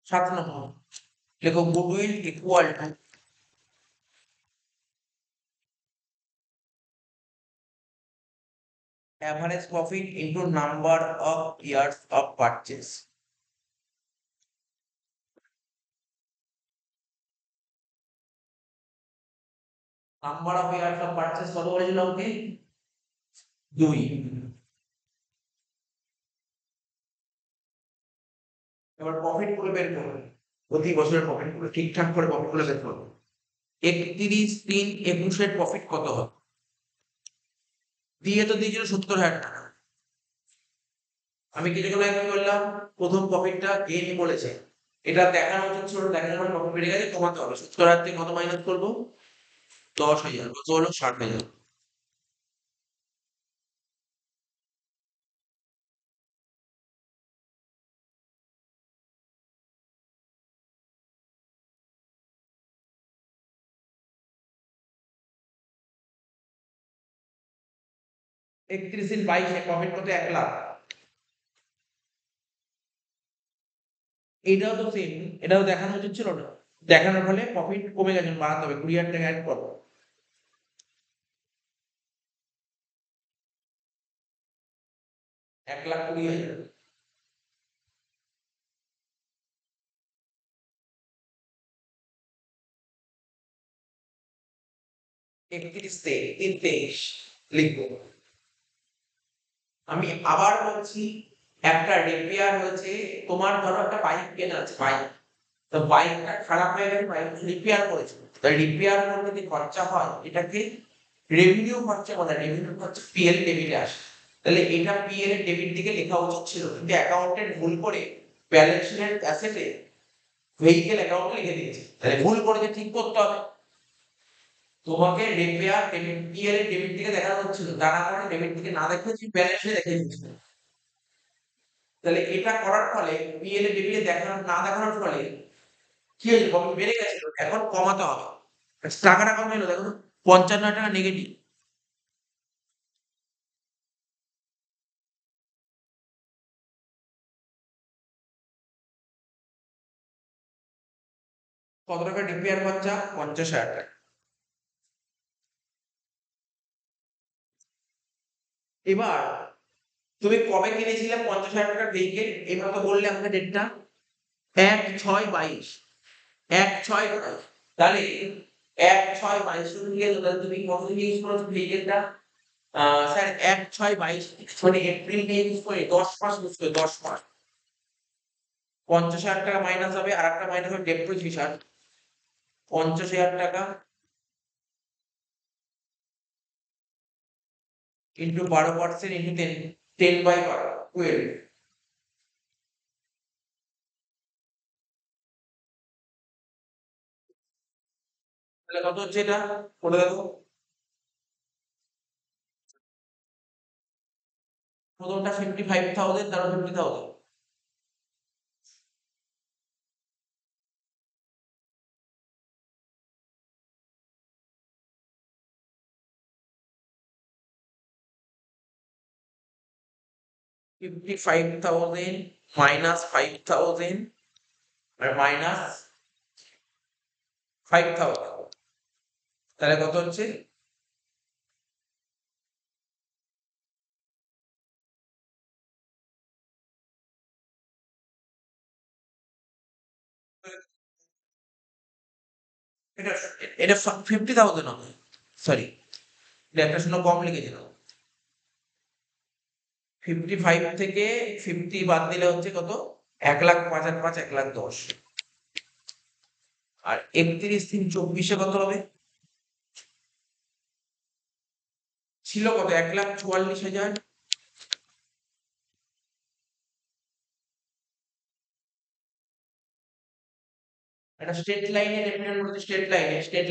সাত নম্বর লেখো goodwill equal to average profit into number of years of purchase. Number of years of purchase কত বলেছিল ওকে? 2। এবার প্রফিট করে বের করো, প্রতি বছরের প্রফিট করে ঠিকঠাক করে প্রফিট করে বের করো। 31/3/21 এর প্রফিট কত হবে? দিয়ে তো দিয়েছিল 70,000 টাকা। আমি কিছুক্ষণ আগে কি বললাম, প্রথম প্রফিটটা গেইন বলেছে, এটা দেখানো উচিত ছিল, দেখানোর প্রফিট বেড়ে গেছে, কমাতে হবে। 70,000 থেকে কত মাইনাস করবো? 10,000, কত হলো? 60,000। 31/22 প্রফিট কত? 1,00,000। এটাও তো সেম, এটাও দেখানো উচিত ছিল না, দেখানোর ফলে প্রফিট কমে গেছে, বাড়াতে হবে। 20,000 টাকা অ্যাড করো। 1,20,000। 31/3/23 লিখবো। আমি আবার বলছি, একটা রিপেয়ার হয়েছে, তোমার ধরো একটা বাইক কেনা আছে, বাইক, তো বাইকটা খারাপ হয়ে গেছে, বাইক রিপেয়ার করেছে, তো রিপেয়ার করতে যে খরচা হয় এটাকে রেভিনিউ খরচা বলে, রেভিনিউ খরচা পিএল ডেবিটে আসে। তাহলে এটা পিএল এর ডেবিট দিকে লেখা উচিত ছিল, কিন্তু অ্যাকাউন্টেন্ট ভুল করে ব্যালেন্স শিটের অ্যাসেটে ভেহিকেল অ্যাকাউন্টে লিখে দিয়েছে। তাহলে ভুল করেছে, ঠিক করতে হবে। তোমাকে রিপেয়ার ডেবিট পিএল এর ডেবিট দিকে দেখানো হচ্ছিল, তা না করে ডেবিট দিকে না দেখে তুমি ব্যালেন্স শিটে দেখে দিচ্ছ। তাহলে এটা করার ফলে পিএল এর ডেবিটে দেখানো না দেখানোর ফলে কি হয়েছে? প্রফিট বেড়ে গেছিল, এখন কমাতে হবে। টাকাটা কম এলো দেখো তো, 55 টাকা নেগেটিভ। কত টাকা রিপেয়ার খরচা? 50,000 টাকা। এবার তুমি কবে কিনেছিলে 50,000 টাকার ভেহিকেল? এবার তো বললে আমাকে ডেটটা 1/6/22। 1/6/22, তাহলে 1/6/22 দিয়ে তাহলে তুমি কতদিন ইউজ করেছো ভেহিকেলটা? স্যার 1/6/22 মানে এপ্রিল মে ইউজ করে 10 মাস ইউজ করে, 10 মাস। 50,000 টাকা মাইনাস হবে, আর একটা মাইনাস হবে ডেপ্রিসিয়েশন। 50,000 টাকা ইন্টু 12% ইন্টু 10, 10/12, তাহলে কত হচ্ছে এটা করে দেখো। প্রথমটা 55,000, তারপর 50,000। 55,000 মাইনাস 5,000 আর মাইনাস 5,000, তাহলে কত হচ্ছে? এটা এটা 50,000 হবে, সরি, এটা একটা শূন্য কম লিখেছিলাম। 55 থেকে 50 বাদ দিলে হচ্ছে কত? 1,05,000 আর 5, 1,10,000। আর 31/3/24 কত হবে? ছিল কত? 1,44,000। একটা স্ট্রেট লাইনে রেফারেন্স বলতে স্ট্রেট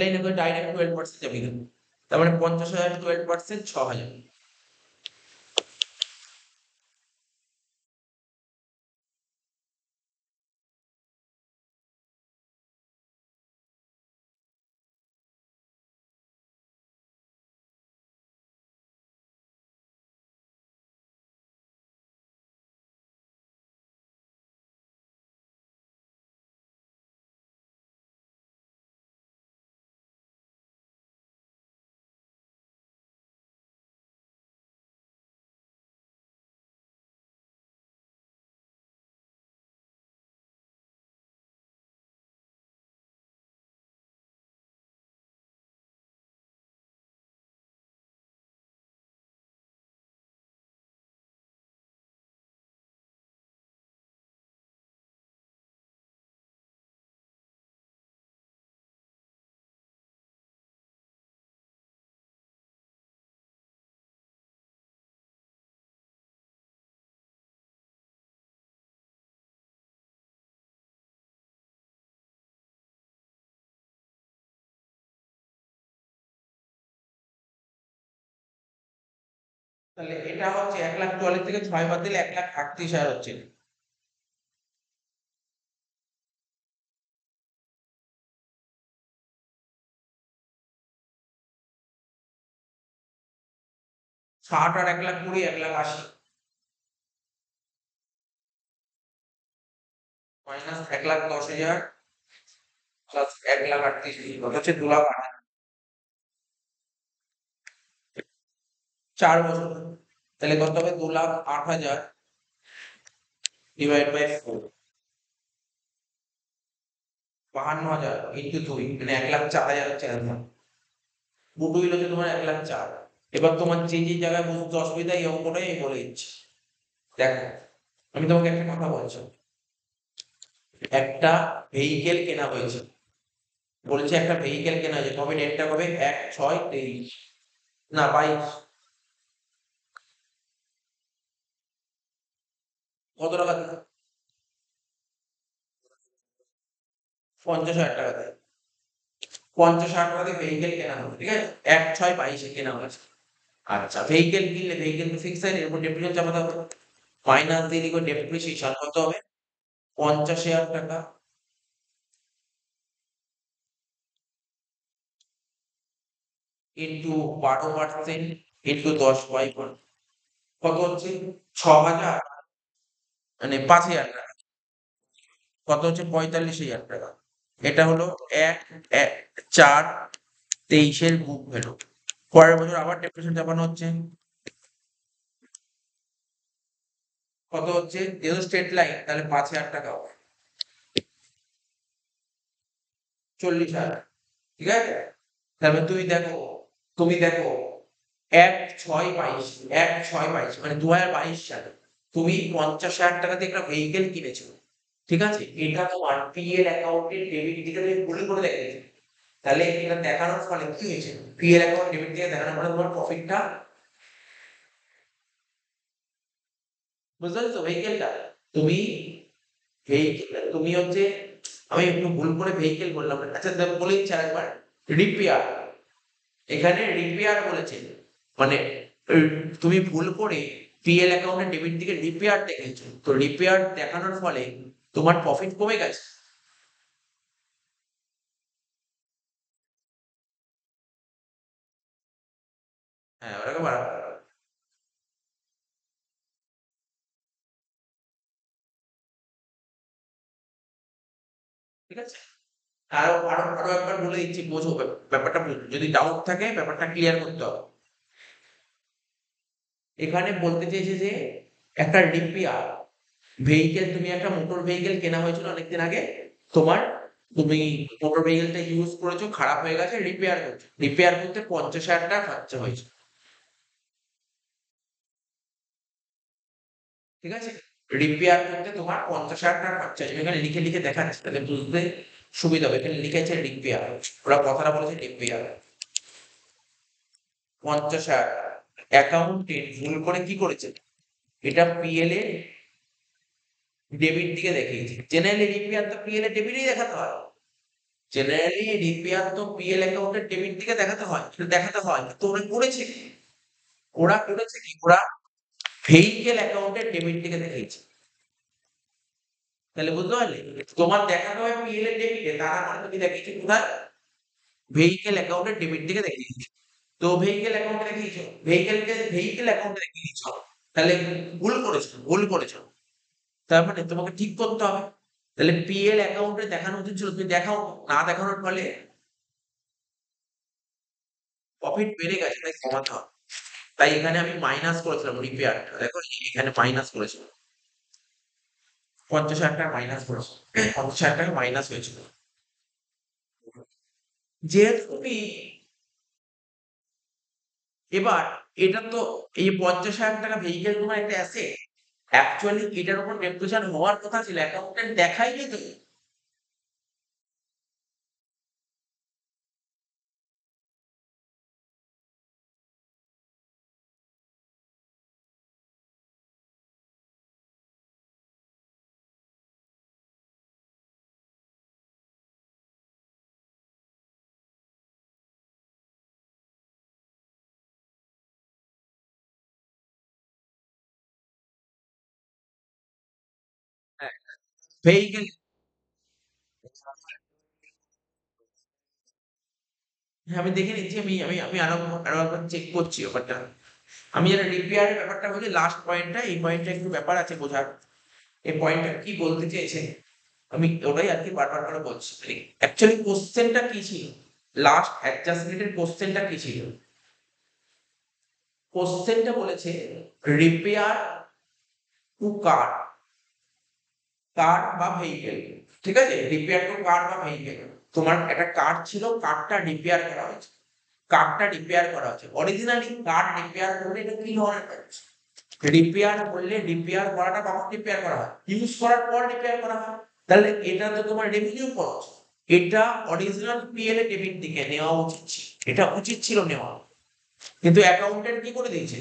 লাইনে তো ডাইরেক্ট 12% যাবে কিন্তু, তার মানে 50,000 12% 6,000। তাহলে এটা হচ্ছে 1,44,000 থেকে 6 বাদ দিলে 1,38,000 হচ্ছে। 60 আর 1,20,000 1,80,000 মাইনাস 1,10,000 প্লাস 1,38,000 কত হচ্ছে? 2,08,000। 4 বছর, তাহলে কত হবে? 2,08,000 ডিভাইড বাই 4, 52,000 ইন্টু 2, মানে 1,04,000 হচ্ছে অ্যান্সার। গুডউইল হচ্ছে তোমার 1,04,000। এবার তোমার যে যে জায়গায় বুঝতে অসুবিধা এই অঙ্কটাই আমি বলে দিচ্ছি। দেখো, আমি তোমাকে একটা কথা বলছি। একটা ভেহিকেল কেনা হয়েছে, বলেছে একটা ভেহিকেল কেনা হয়েছে, কবে ডেটটা কবে? 1/6/23, না 22। কত টাকা দিল? 50,000 টাকা দেয়। 50,000 টাকা দিয়ে ভেহিকেল কেনা হবে, ঠিক আছে? 1/6/22 কেনা হয়েছে। আচ্ছা, ভেহিকেল কিনলে ভেহিকেল তো ফিক্স হয়, এরপর ডেপ্রিসিয়েশন চাপাতে হবে। মাইনাস দিয়ে লিখো ডেপ্রিসিয়েশন কত হবে? 50,000 টাকা ইন্টু 12% ইন্টু 10/1, কত হচ্ছে? 6,000, মানে 5,000 টাকা। কত হচ্ছে? 45,000 টাকা। এটা হলো 1/4/23 বুক ভ্যালু। পরের বছর আবার ডেপ্রিসিয়েশন চাপানো হচ্ছে। কত হচ্ছে? যেহেতু স্ট্রেট লাইন তাহলে 5,000 টাকা হবে, 40,000, ঠিক আছে? তারপর তুমি দেখো 1/6/22, 1/6/22 মানে 2022 সালে তুমি 50,000 টাকা দিয়ে একটা ভেহিকেল কিনেছো, ঠিক আছে? এটা তোমার পিএল অ্যাকাউন্টে ডেবিট দিকে তুমি ভুল করে দেখেছো। তাহলে এটা দেখানোর ফলে কি হয়েছে? পিএল অ্যাকাউন্ট ডেবিট দিয়ে দেখানোর ফলে তোমার প্রফিটটা, বুঝতে পারছো? ভেহিকেলটা তুমি ভেহিকেল তুমি হচ্ছে, আমি একটু ভুল করে ভেহিকেল বললাম। আচ্ছা, বলে দিচ্ছি আরেকবার। রিপেয়ার, এখানে রিপেয়ার বলেছে, মানে তুমি ভুল করে পিএল অ্যাকাউন্টের ডেবিট দিকে রিপেয়ার দেখেছো, তো রিপেয়ার দেখানোর ফলে তোমার প্রফিট কমে গেছে। হ্যাঁ, ওটাকে বাড়াতে হবে। ঠিক আছে, আরো একবার বলে দিচ্ছি, বোঝো ব্যাপারটা বোঝো। যদি ডাউট থাকে ব্যাপারটা ক্লিয়ার করতে হবে। এখানে বলতে চেয়েছে যে একটা রিপেয়ার ভেহিকেল, তুমি একটা মোটর ভেহিকেল কেনা হয়েছিল অনেকদিন আগে, তোমার তুমি মোটর ভেহিকেলটা ইউজ করেছো, খারাপ হয়ে গেছে, রিপেয়ার করছো, রিপেয়ার করতে 50,000 টাকা খরচা হয়েছে। ঠিক আছে, রিপেয়ার করতে তোমার 50,000 টাকা খরচা হয়েছে। এখানে লিখে লিখে দেখাচ্ছে, তাহলে বুঝতে সুবিধা হবে। এখানে লিখেছে রিপেয়ার, ওরা কথাটা বলেছে রিপেয়ার, 50,000 অ্যাকাউন্টেন্ট ভুল করে কি করেছে, এটা পিএল এ ডেবিট দিকে দেখিয়েছে। জেনারেলি রিপেয়ার তো পিএল এ ডেবিটই দেখাতে হয়, জেনারেলি রিপেয়ার তো পিএল অ্যাকাউন্টের ডেবিট দিকে দেখাতে হয়, কিন্তু দেখাতে হয়, কিন্তু ওরা করেছে কি, ওরা করেছে কি, ওরা ভেহিকেল অ্যাকাউন্টের ডেবিট দিকে দেখিয়েছে। তাহলে বুঝতে পারলে, তোমার দেখাতে হয় পিএল এর ডেবিটে, তার মানে তুমি দেখিয়েছো কোথায়, ভেহিকেল অ্যাকাউন্টের ডেবিট দিকে দেখিয়েছো। তো ভেহিকেল অ্যাকাউন্টে দেখিয়েছো, ভেহিকেল অ্যাকাউন্টে দেখিয়েছো, তাহলে ভুল করেছো, ভুল করেছো। তার মানে তোমাকে ঠিক করতে হবে। তাহলে পিএল অ্যাকাউন্টে দেখানো উচিত ছিল, তুমি দেখাও, না দেখানোর ফলে প্রফিট বেড়ে গেছে, তাই কমাতে হবে। তাই এখানে আমি মাইনাস করেছিলাম রিপেয়ারটা, দেখো এখানে মাইনাস করেছিলাম, 50,000 টাকা মাইনাস করেছি, 50,000 টাকা মাইনাস হয়েছিল। যেহেতু তুমি এবার, এটা তো এই 50,000 টাকা ভেহিকেল তোমার একটা অ্যাসেট, অ্যাকচুয়ালি এটার উপর ডেপ্রিসিয়েশন হওয়ার কথা ছিল, অ্যাকাউন্টেন্ট দেখায়নি তো। হ্যাঁ, ভেহিকেল, হ্যাঁ আমি দেখে নিচ্ছি, আমি আমি আমি আরো আরো একবার চেক করছি ব্যাপারটা। আমি যেটা রিপেয়ারের ব্যাপারটা বলি, লাস্ট পয়েন্টটা, এই পয়েন্টটা একটু ব্যাপার আছে বোঝার, এই পয়েন্টটা কি বলতে চেয়েছে, আমি ওটাই আর কি বারবার করে বলছি। অ্যাকচুয়ালি কোশ্চেনটা কি ছিল, লাস্ট অ্যাডজাস্টমেন্টের কোশ্চেনটা কি ছিল, কোশ্চেনটা বলেছে রিপেয়ার টু কার, কার বা ভেহিকেল। ঠিক আছে, রিপেয়ার টু কার বা ভেহিকেল, তোমার একটা কার ছিল, কারটা রিপেয়ার করা হয়েছে, কারটা রিপেয়ার করা হয়েছে। অরিজিনালি কার রিপেয়ার করলে এটা কি ধরনের কাজ, রিপেয়ার করলে, রিপেয়ার করাটা কখন রিপেয়ার করা হয়, ইউজ করার পর রিপেয়ার করা হয়। তাহলে এটা তো তোমার রেভিনিউ খরচ, এটা অরিজিনাল পিএল এ ডেবিট দিকে নেওয়া উচিত ছিল, এটা উচিত ছিল নেওয়া, কিন্তু অ্যাকাউন্টেন্ট কি করে দিয়েছে,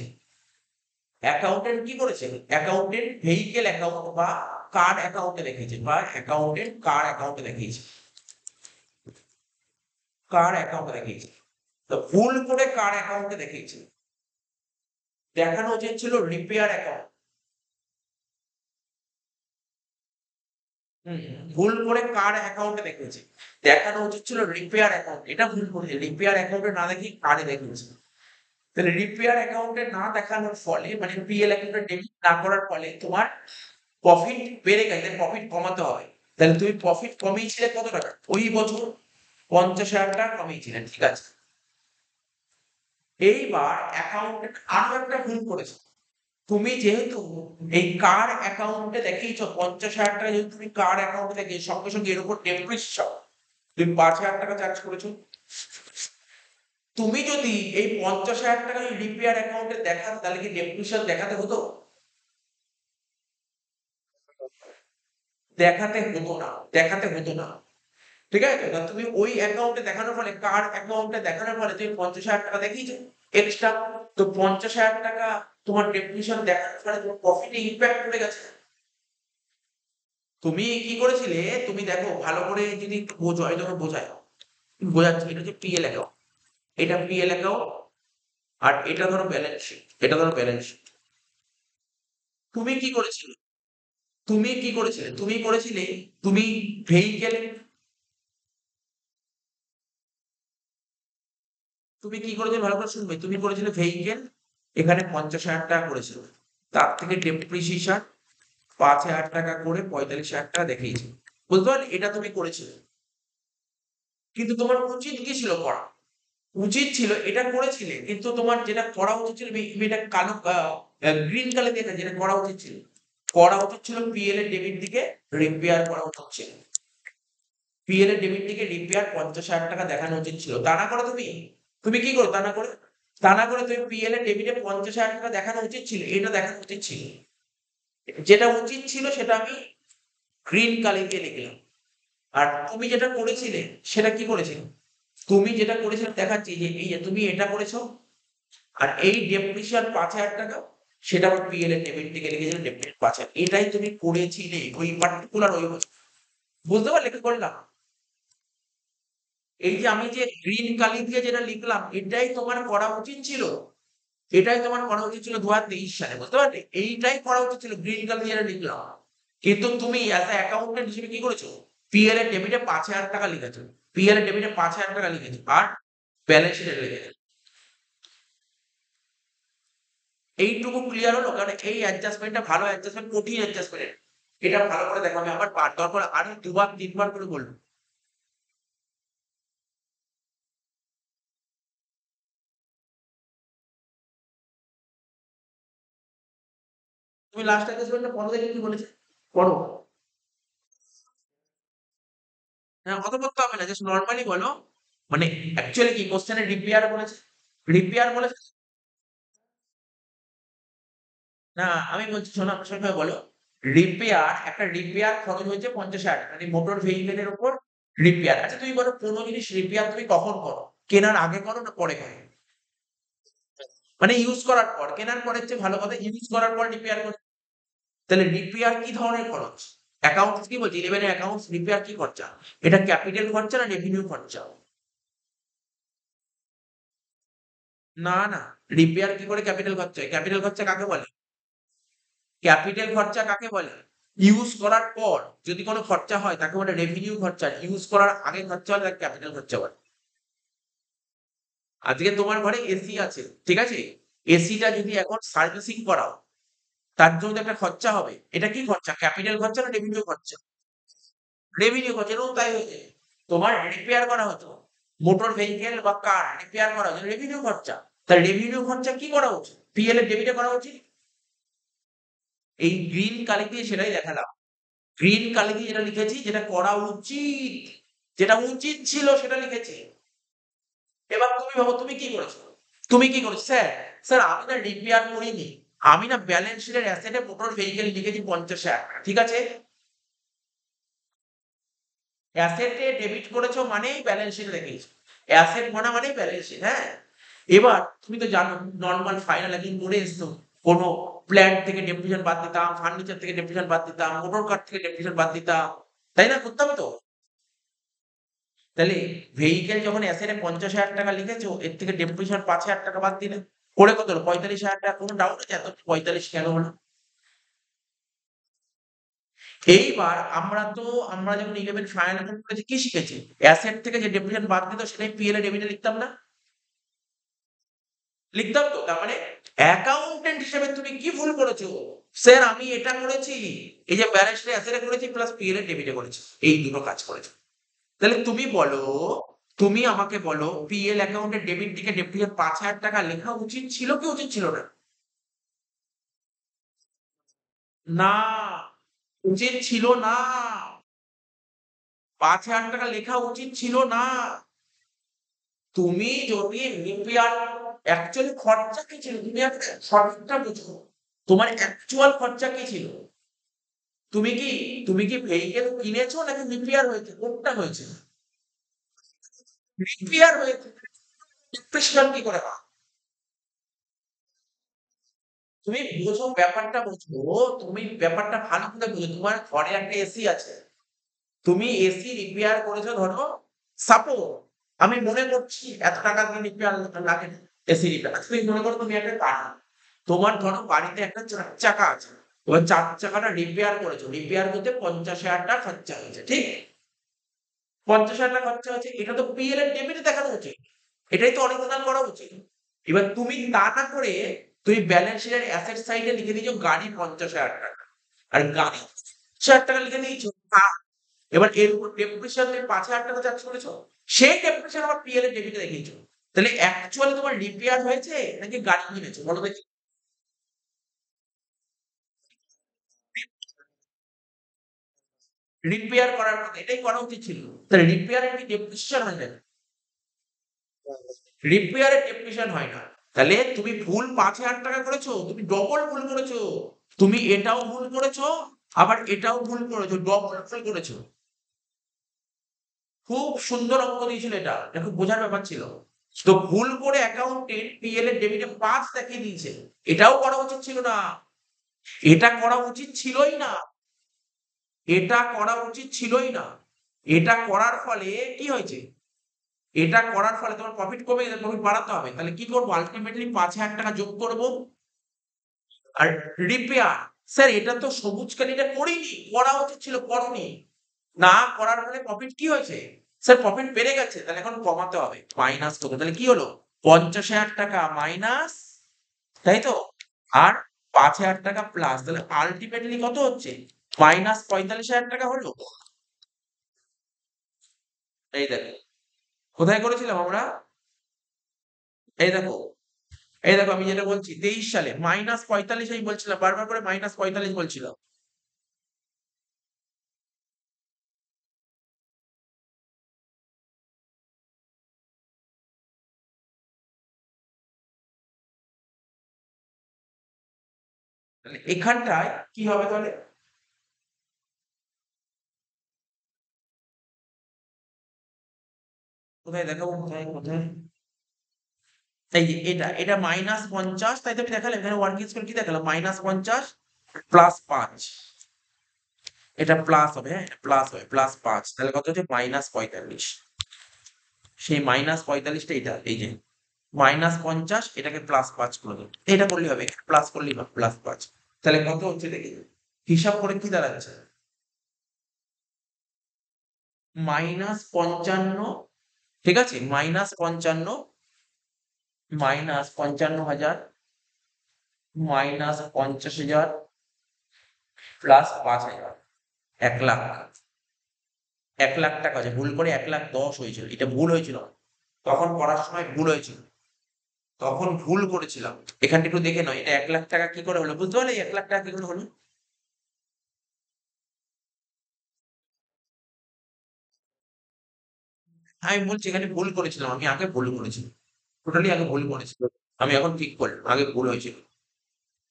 অ্যাকাউন্টেন্ট কি করেছে, অ্যাকাউন্টেন্ট ভেহিকেল অ্যাকাউন্ট বা কার অ্যাকাউন্টে দেখিয়েছে, বা অ্যাকাউন্টেন্ট কার অ্যাকাউন্টে দেখিয়েছে, কার অ্যাকাউন্টে দেখিয়েছে, তো ভুল করে কার অ্যাকাউন্টে দেখিয়েছে, দেখানো উচিত ছিল রিপেয়ার অ্যাকাউন্ট। ভুল করে কার অ্যাকাউন্টে দেখিয়েছে, দেখানো উচিত ছিল রিপেয়ার অ্যাকাউন্ট, এটা ভুল করেছে, রিপেয়ার অ্যাকাউন্টে না দেখি কারে দেখিয়েছে। তাহলে রিপেয়ার অ্যাকাউন্টে না দেখানোর ফলে, মানে পিএল অ্যাকাউন্টে ডেবিট না করার ফলে তোমার প্রফিট বেড়ে গেছে, প্রফিট কমাতে হবে। তাহলে তুমি প্রফিট কমিয়েছিলে কত টাকা ওই বছর, 50,000 টাকা কমিয়েছিলেন, ঠিক আছে। এইবার অ্যাকাউন্টেন্ট আরো একটা ভুল করেছে, তুমি যেহেতু এই কার অ্যাকাউন্টে দেখিয়েছো 50,000 টাকা, যেহেতু তুমি কার অ্যাকাউন্টে দেখিয়ে সঙ্গে সঙ্গে এর উপর ডেপ্রিসিয়েশন তুমি 5,000 টাকা চার্জ করেছো। তুমি যদি এই 50,000 টাকা রিপেয়ার অ্যাকাউন্টে দেখাতে, তাহলে কি ডেপ্রিসিয়েশন দেখাতে হতো, দেখাতে হতো না, দেখাতে হতো না। ঠিক আছে, তা তুমি ওই অ্যাকাউন্টে দেখানোর ফলে, কার অ্যাকাউন্টে দেখানোর ফলে তুমি 50,000 টাকা দেখিয়েছো এক্সট্রা, তো 50,000 টাকা তোমার ডেপ্রিসিয়েশন দেখানোর ফলে তোমার প্রফিটে ইম্প্যাক্ট পড়ে গেছে। তুমি কি করেছিলে, তুমি দেখো ভালো করে যদি একটু বোঝো, আমি তোমাকে বোঝাই, বোঝাচ্ছি, এটা হচ্ছে পিএল অ্যাকাউন্ট, এটা পিএল অ্যাকাউন্ট, আর এটা ধরো ব্যালেন্স শিট, এটা ধরো ব্যালেন্স শিট। তুমি কি করেছিলে? তুমি করেছিলে, তুমি ভেহিকেল, তুমি কি করেছিলে ভালো করে শুনবে, তুমি করেছিলে ভেহিকেল, এখানে 50,000 টাকা করেছিল, তার থেকে ডেপ্রিসিয়েশন 5,000 টাকা করে 45,000 টাকা দেখিয়েছে, বুঝতে পারলে? এটা তুমি করেছিলে, কিন্তু তোমার উচিত কি ছিল করা? উচিত ছিল এটা করেছিলে, কিন্তু তোমার যেটা করা উচিত ছিল, এটা কালো গ্রিন কালার দিয়ে যেটা করা উচিত ছিল, পিএল এর ডেবিট দিকে রিপেয়ার করা উচিত ছিল, পিএল এর ডেবিট দিকে রিপেয়ার 50,000 টাকা দেখানো উচিত ছিল, তা না করে তুমি, তুমি কি করো তা না করে, তুমি পিএল এর ডেবিটে 50,000 টাকা দেখানো উচিত ছিল, এটা দেখানো উচিত ছিল, যেটা উচিত ছিল সেটা আমি গ্রিন কালি দিয়ে লিখলাম। আর তুমি যেটা করেছিলে সেটা কি করেছিলে, তুমি যেটা করেছিলে দেখাচ্ছি যে এই যে তুমি এটা করেছো, আর এই ডেপ্রিসিয়েশন 5,000 টাকা, সেটা আবার পিএল এর ডেবিট দিকে লিখেছিলে ডেপ্রিসিয়েশন 5,000, এটাই তুমি করেছিলে ওই পার্টিকুলার ওই বছর। বুঝতে পারলে কি করলাম? এই যে আমি যে গ্রিন কালি দিয়ে যেটা লিখলাম, এটাই তোমার করা উচিত ছিল, এটাই তোমার করা উচিত ছিল 2023 সালে, বুঝতে পারলে? এইটাই করা উচিত ছিল, গ্রিন কালি দিয়ে যেটা লিখলাম, কিন্তু তুমি অ্যাজ এ অ্যাকাউন্টেন্ট হিসেবে কি করেছো, পিএল এর ডেবিটে 5,000 টাকা লিখেছো, পিএল এর ডেবিটে 5,000 টাকা লিখেছো, আর ব্যালেন্স শিটে লিখেছো। এইটুকু ক্লিয়ার হলো? কারণ এই অ্যাডজাস্টমেন্টটা ভালো অ্যাডজাস্টমেন্ট, কঠিন অ্যাডজাস্টমেন্ট, এটা ভালো করে দেখো, আমি আবার দরকার আরো 2 বার 3 বার করে বলবো। তুমি লাস্ট অ্যাডজাস্টমেন্টটা পড়ো, দেখে কি বলেছে, পড়ো। হ্যাঁ, অত করতে হবে না, জাস্ট নরমালি বলো, মানে অ্যাকচুয়ালি কি কোশ্চেনে রিপেয়ার বলেছে, রিপেয়ার বলেছে না, আমি বলছি শোনো, আমার সঙ্গে বলো, রিপেয়ার, একটা রিপেয়ার খরচ হয়েছে 50,000 টাকা, মানে মোটর ভেহিকেলের উপর রিপেয়ার। আচ্ছা তুমি বলো, কোনো জিনিস রিপেয়ার তুমি কখন করো, কেনার আগে করো না পরে করো? মানে ইউজ করার পর, কেনার পরের চেয়ে ভালো কথা, ইউজ করার পর রিপেয়ার করে। তাহলে রিপেয়ার কি ধরনের খরচ? অ্যাকাউন্টস কি বলছে, 11 এর অ্যাকাউন্টস, রিপেয়ার কি খরচা? এটা ক্যাপিটাল খরচা না রেভিনিউ খরচা? না না, রিপেয়ার কি করে ক্যাপিটাল খরচা হয়? ক্যাপিটাল খরচা কাকে বলে? ক্যাপিটাল খরচা কাকে বলে? ইউজ করার পর যদি কোনো খরচা হয় তাকে বলে রেভিনিউ খরচা, ইউজ করার আগে খরচা হলে তাকে ক্যাপিটাল খরচা বলে। আজকে তোমার ঘরে এসি আছে, ঠিক আছে, এসিটা যদি এখন সার্ভিসিং করাও, তার জন্য তো একটা খরচা হবে, এটা কি খরচা, ক্যাপিটাল খরচা না রেভিনিউ খরচা? রেভিনিউ খরচা, এরকম তাই হয়েছে, তোমার রিপেয়ার করা হতো, মোটর ভেহিকেল বা কার রিপেয়ার করা হতো, রেভিনিউ খরচা। তাহলে রেভিনিউ খরচা কি করা উচিত, পিএল এর ডেবিটে করা উচিত। এই গ্রিন কালি দিয়ে সেটাই দেখালাম, গ্রিন কালি দিয়ে যেটা লিখেছি, যেটা করা উচিত, যেটা উচিত ছিল সেটা লিখেছি। এবার তুমি ভাবো তুমি কি করেছো, তুমি কি করেছো, স্যার, স্যার আমি না রিপেয়ার করিনি, আমি না ব্যালেন্স শিটের অ্যাসেটে মোটর ভেহিকেল লিখেছি 50,000 টাকা, ঠিক আছে, অ্যাসেটে ডেবিট করেছো মানেই ব্যালেন্স শিট লিখেছো, অ্যাসেট মানেই ব্যালেন্স শিট, হ্যাঁ। এবার তুমি তো জানো, নরমাল ফাইনাল একদিন করে এসছো, কোনো প্ল্যান্ট থেকে ডেপ্রিসিয়েশন বাদ দিতাম, ফার্নিচার থেকে ডেপ্রিসিয়েশন বাদ দিতাম, মোটর কার থেকে ডেপ্রিসিয়েশন বাদ দিতাম, তাই না, করতে হবে তো? তাহলে ভেহিকেল যখন অ্যাসেটে 50,000 টাকা লিখেছো, এর থেকে ডেপ্রিসিয়েশন 5,000 টাকা বাদ দিলে করে কত হলো, 45,000 টাকা। কোনো ডাউট আছে এত 45 কেন হলো? এইবার আমরা যখন 11 ফাইনাল অ্যাকাউন্ট করেছি কি শিখেছি, অ্যাসেট থেকে যে ডেপ্রিসিয়েশন বাদ দিত সেটাই পিএল এ ডেবিটে লিখতাম না, লিখতাম তো। তার মানে অ্যাকাউন্টেন্ট হিসেবে তুমি কি ভুল করেছো, স্যার আমি এটা করেছি, এই যে ব্যালেন্স শিটে অ্যাসেটে করেছি প্লাস পিএল এ ডেবিটে করেছি, এই দুটো কাজ করেছো। তাহলে তুমি বলো, তুমি আমাকে বলো, পিএল অ্যাকাউন্টের ডেবিট দিকে ডেপ্রিসিয়েশন 5,000 টাকা লেখা উচিত ছিল কি উচিত ছিল না? না, উচিত ছিল না, 5,000 টাকা লেখা উচিত ছিল না। তুমি যদি রিপেয়ার, অ্যাকচুয়ালি খরচা কি ছিল, তুমি আগে সঠিকটা বুঝো, তোমার অ্যাকচুয়াল খরচা কি ছিল? তুমি কি তুমি কি ভেহিকেল কিনেছো নাকি রিপেয়ার হয়েছে, কোনটা হয়েছে? রিপেয়ার হয়েছে, ডিপ্রেশন কি করে হয়? তুমি বোঝো ব্যাপারটা, বোঝো, তুমি ব্যাপারটা ভালো করে বোঝো, তোমার ঘরে একটা এসি আছে, তুমি এসি রিপেয়ার করেছো ধরো, সাপোজ আমি মনে করছি এত টাকা দিয়ে রিপেয়ার লাগে না, এসি রিপেয়ার। তুমি মনে করো তুমি একটা গাড়ি, তোমার ধরো বাড়িতে একটা ৪ চাকা আছে। এবার ৪ চাকাটা রিপেয়ার করেছো। রিপেয়ার করতে ৫০,০০০ টাকা খরচা হয়েছে। ঠিক? ৫০,০০০ টাকা খরচা হয়েছে। এটা তো পিএল এর ডেবিটে দেখানো উচিত। এটাই তো অরিজিনাল করা উচিত। এবার তুমি তা না করে তুমি ব্যালেন্স শিটের অ্যাসেট সাইডে লিখে দিয়েছো গাড়ি ৫০,০০০ টাকা। আর গাড়ি ৫০,০০০ টাকা লিখে দিয়েছো। এবার এর উপর ডেপ্রিসিয়েশন তুমি ৫,০০০ টাকা চার্জ করেছো। সেই ডেপ্রিসিয়েশন আবার পিএল এর ডেবিটে দেখিয়েছো। তাহলে অ্যাকচুয়ালি তোমার রিপেয়ার হয়েছে নাকি গাড়ি কিনেছো বলো দেখি? রিপেয়ার করার কথা এটাই করা উচিত ছিল। তাহলে রিপেয়ারের কি ডেপ্রিসিয়েশন হয় না? রিপেয়ারের ডেপ্রিসিয়েশন হয় না। তাহলে তুমি ভুল ৫,০০০ টাকা করেছো, তুমি ডবল ভুল করেছো। তুমি এটাও ভুল করেছো, আবার এটাও ভুল করেছো, ডবল ভুল করেছো। খুব সুন্দর অঙ্ক দিয়েছিল এটা। এটা খুব বোঝার ব্যাপার ছিল। তো ভুল করে অ্যাকাউন্টেন্ট পিএল এর ডেবিটে ৫ দেখিয়ে দিয়েছে। এটাও করা উচিত ছিল না। এটা করা উচিত ছিলই না। এটা করা উচিত ছিলই না। এটা করার ফলে কি হয়েছে? এটা করার ফলে তোমার প্রফিট কমে গেছে, প্রফিট বাড়াতে হবে। তাহলে কি করবো? আল্টিমেটলি ৫,০০০ টাকা যোগ করবো। আর রিপেয়ার, স্যার এটা তো সবুজ কালিটা করিনি, করা উচিত ছিল, করোনি। না করার ফলে প্রফিট কি হয়েছে? স্যার প্রফিট বেড়ে গেছে, তাহলে এখন কমাতে হবে। মাইনাস কত? তাহলে কি হলো? ৫০,০০০ টাকা মাইনাস, তাই তো? আর ৫,০০০ টাকা প্লাস। তাহলে আল্টিমেটলি কত হচ্ছে? মাইনাস ৪৫,০০০ টাকা হলো। এই দেখো, কোথায় করেছিলাম আমরা? এই দেখো, এই দেখো আমি যেটা বলছি ২৩ সালে মাইনাস ৪৫ আমি বলছিলাম, বারবার করে মাইনাস ৪৫ বলছিলাম। তাহলে এখানটায় কি হবে তাহলে? কোথায় দেখাবো? কোথায়, কোথায়? এই যে এটা -৫০, তাই তো আমি দেখালাম। এখানে ওয়ার্কিং স্কেল কি দেখালাম? -৫০ প্লাস ৫। এটা প্লাস হবে, হ্যাঁ? প্লাস হবে, +৫। তাহলে কত হচ্ছে? -৪৫। সেই -৪৫ টা এটা, এই যে -৫০ এটাকে +৫ করে দেব। এটা করলেই হবে। প্লাস করলেই হবে, +৫। তাহলে কত হচ্ছে দেখি? হিসাব করে কি দাঁড়াচ্ছে? -৫৫, ঠিক আছে? -৫৫, -৫৫,০০০, -৫০,০০০, +৫,০০০। ১,০০,০০০। ১,০০,০০০ টাকা আছে। ভুল করে ১,১০,০০০ হয়েছিল। এটা ভুল হয়েছিল। তখন করার সময় ভুল হয়েছিল। তখন ভুল করেছিলাম। এখানটা একটু দেখে নাও। এটা ১,০০,০০০ টাকা কি করে হলো? বুঝতে পারলে ১,০০,০০০ টাকা কি করে হলো? আমি বলছি এখানে ভুল করেছিলাম। আমি আগে ভুল করেছি। টোটালি আগে ভুল করেছি। আমি এখন ঠিক করলাম। আগে ভুল হয়েছিল।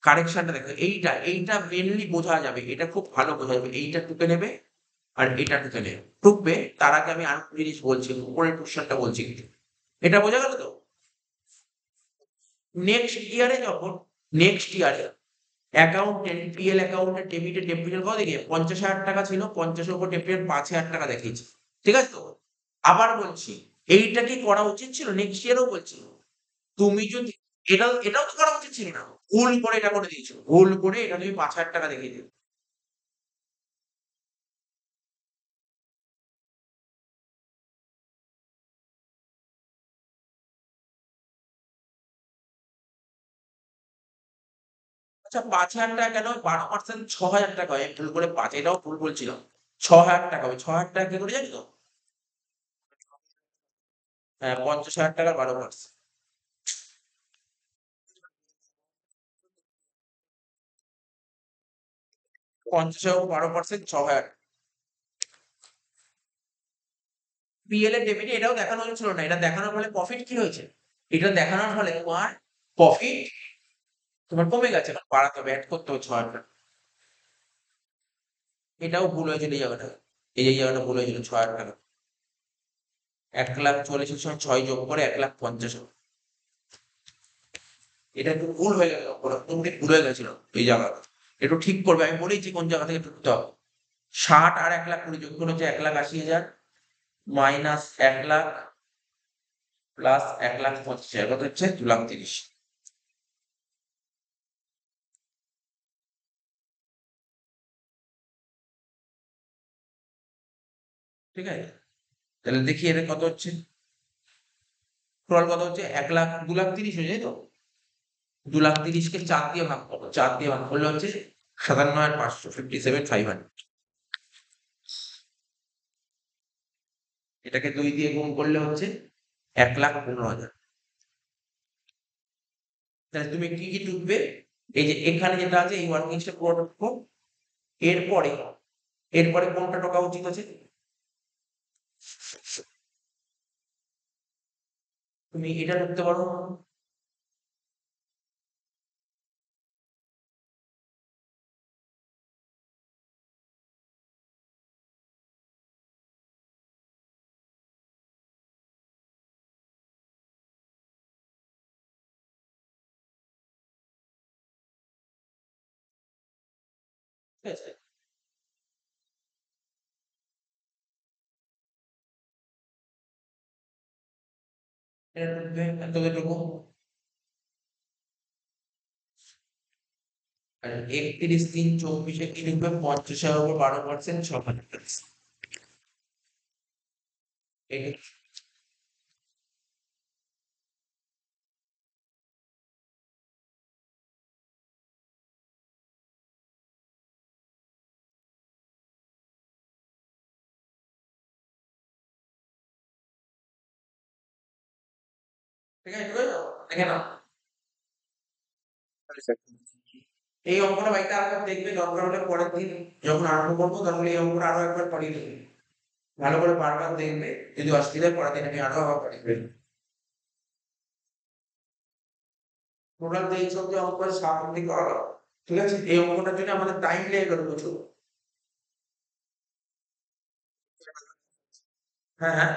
কারেকশনটা দেখো। এইটা মেইনলি বোঝা যাবে। এটা খুব ভালো বোঝা যাবে। এইটা টুকে নেবে আর এটা টুকে নেবে। টুকবে তার আগে আমি আরেকটা জিনিস বলছি। উপরের কোয়েশ্চেনটা বলছি কিন্তু। এটা বোঝা গেল তো? নেক্সট ইয়ারে যখন নেক্সট ইয়ারে অ্যাকাউন্টেন্ট পিএল অ্যাকাউন্টের ডেবিটে ডেপ্রিসিয়েশন কত দেখে? ৫০,০০০ টাকা ছিল। ৫০ এর উপর ডেপ্রিসিয়েশন ৫,০০০ টাকা দেখিয়েছে। ঠিক আছে তো? আবার বলছি, এইটা কি করা উচিত ছিল? নেক্সট ইয়ারেও বলছি। তুমি যদি এটাও তো করা উচিত ছিল না। ভুল করে এটা করে দিয়েছো। ভুল করে এটা তুমি ৫,০০০ টাকা দেখিয়ে দিয়েছো। আচ্ছা ৫,০০০ টাকা কেন? ১২% ৬,০০০ টাকা হয়। আমি ভুল করে ৫ এটাও ভুল বলছিলাম। ৬,০০০ টাকা হবে। ৬,০০০ টাকা কি করে জানি তো? হ্যাঁ, ৫০,০০০ টাকার ১২%। ৫০ এর উপর ১২% ৬,০০০। পিএল এর ডেবিটে এটাও দেখানো হয়েছিল না। এটা দেখানোর ফলে প্রফিট কি হয়েছে? এটা দেখানোর ফলে তোমার প্রফিট তোমার কমে গেছে। এখন বাড়াতে হবে, এড করতে হবে ৬,০০০ টাকা। এটাও ভুল হয়েছিল এই জায়গাটা। এই জায়গাটা ভুল হয়েছিল ৬,০০০ টাকা। ১,৪০,০০০ এর সময় ৬ যোগ করে ১,৫০,০০০ হবে। এটা একটু ভুল হয়ে গেল। পুরোপুরি ভুল হয়ে গেছিল এই জায়গাটা। একটু ঠিক করবে। আমি বলেছি কোন জায়গা থেকে ঢুকতে হবে। ৬০ আর ১,২০,০০০ যোগ করে হচ্ছে ১,৮০,০০০ মাইনাস ১,০০,০০০ প্লাস 1,25,000 কত হচ্ছে 2,30,000। ঠিক আছে, তাহলে দেখি এটা কত হচ্ছে। টোটাল কত হচ্ছে 2,30,000 হয়ে যায় তো। 2,30,000 কে 4 দিয়ে ভাগ করো, 4 দিয়ে ভাগ করলে হচ্ছে 57,500, 57,500। এটাকে 2 দিয়ে গুণ করলে হচ্ছে 1,15,000। তাহলে তুমি কি কি টুকবে, এই যে এখানে যেটা আছে এই ওয়ার্কিংসটা পুরো টুকবো। এরপরে এরপরে কোনটা টোকা উচিত আছে, তুমি এটা ঢুকতে পারো। ঠিক আছে, এটা ঢুকবে এতটুকু। আর 31/3/24 কি ঢুকবে, 50-এর উপর 12% 6,000। এটা ঠিক আছে, ঢুকে যাও, দেখে নাও। এই অঙ্কটা বাড়িতে আরেকবার দেখবে, দরকার হলে পরের দিন যখন আরম্ভ করবো তখন এই অঙ্কটা আরো একবার করিয়ে দেবে। ভালো করে বারবার দেখবে, যদি অসুবিধা হয় পরের দিন আমি আরো আবার করিয়ে দেবো। টোটাল 23 অব্দি অঙ্ক 7 অব্দি করালো। ঠিক আছে, এই অঙ্কটার জন্য আমাদের টাইম লেগে গেল প্রচুর। হ্যাঁ হ্যাঁ।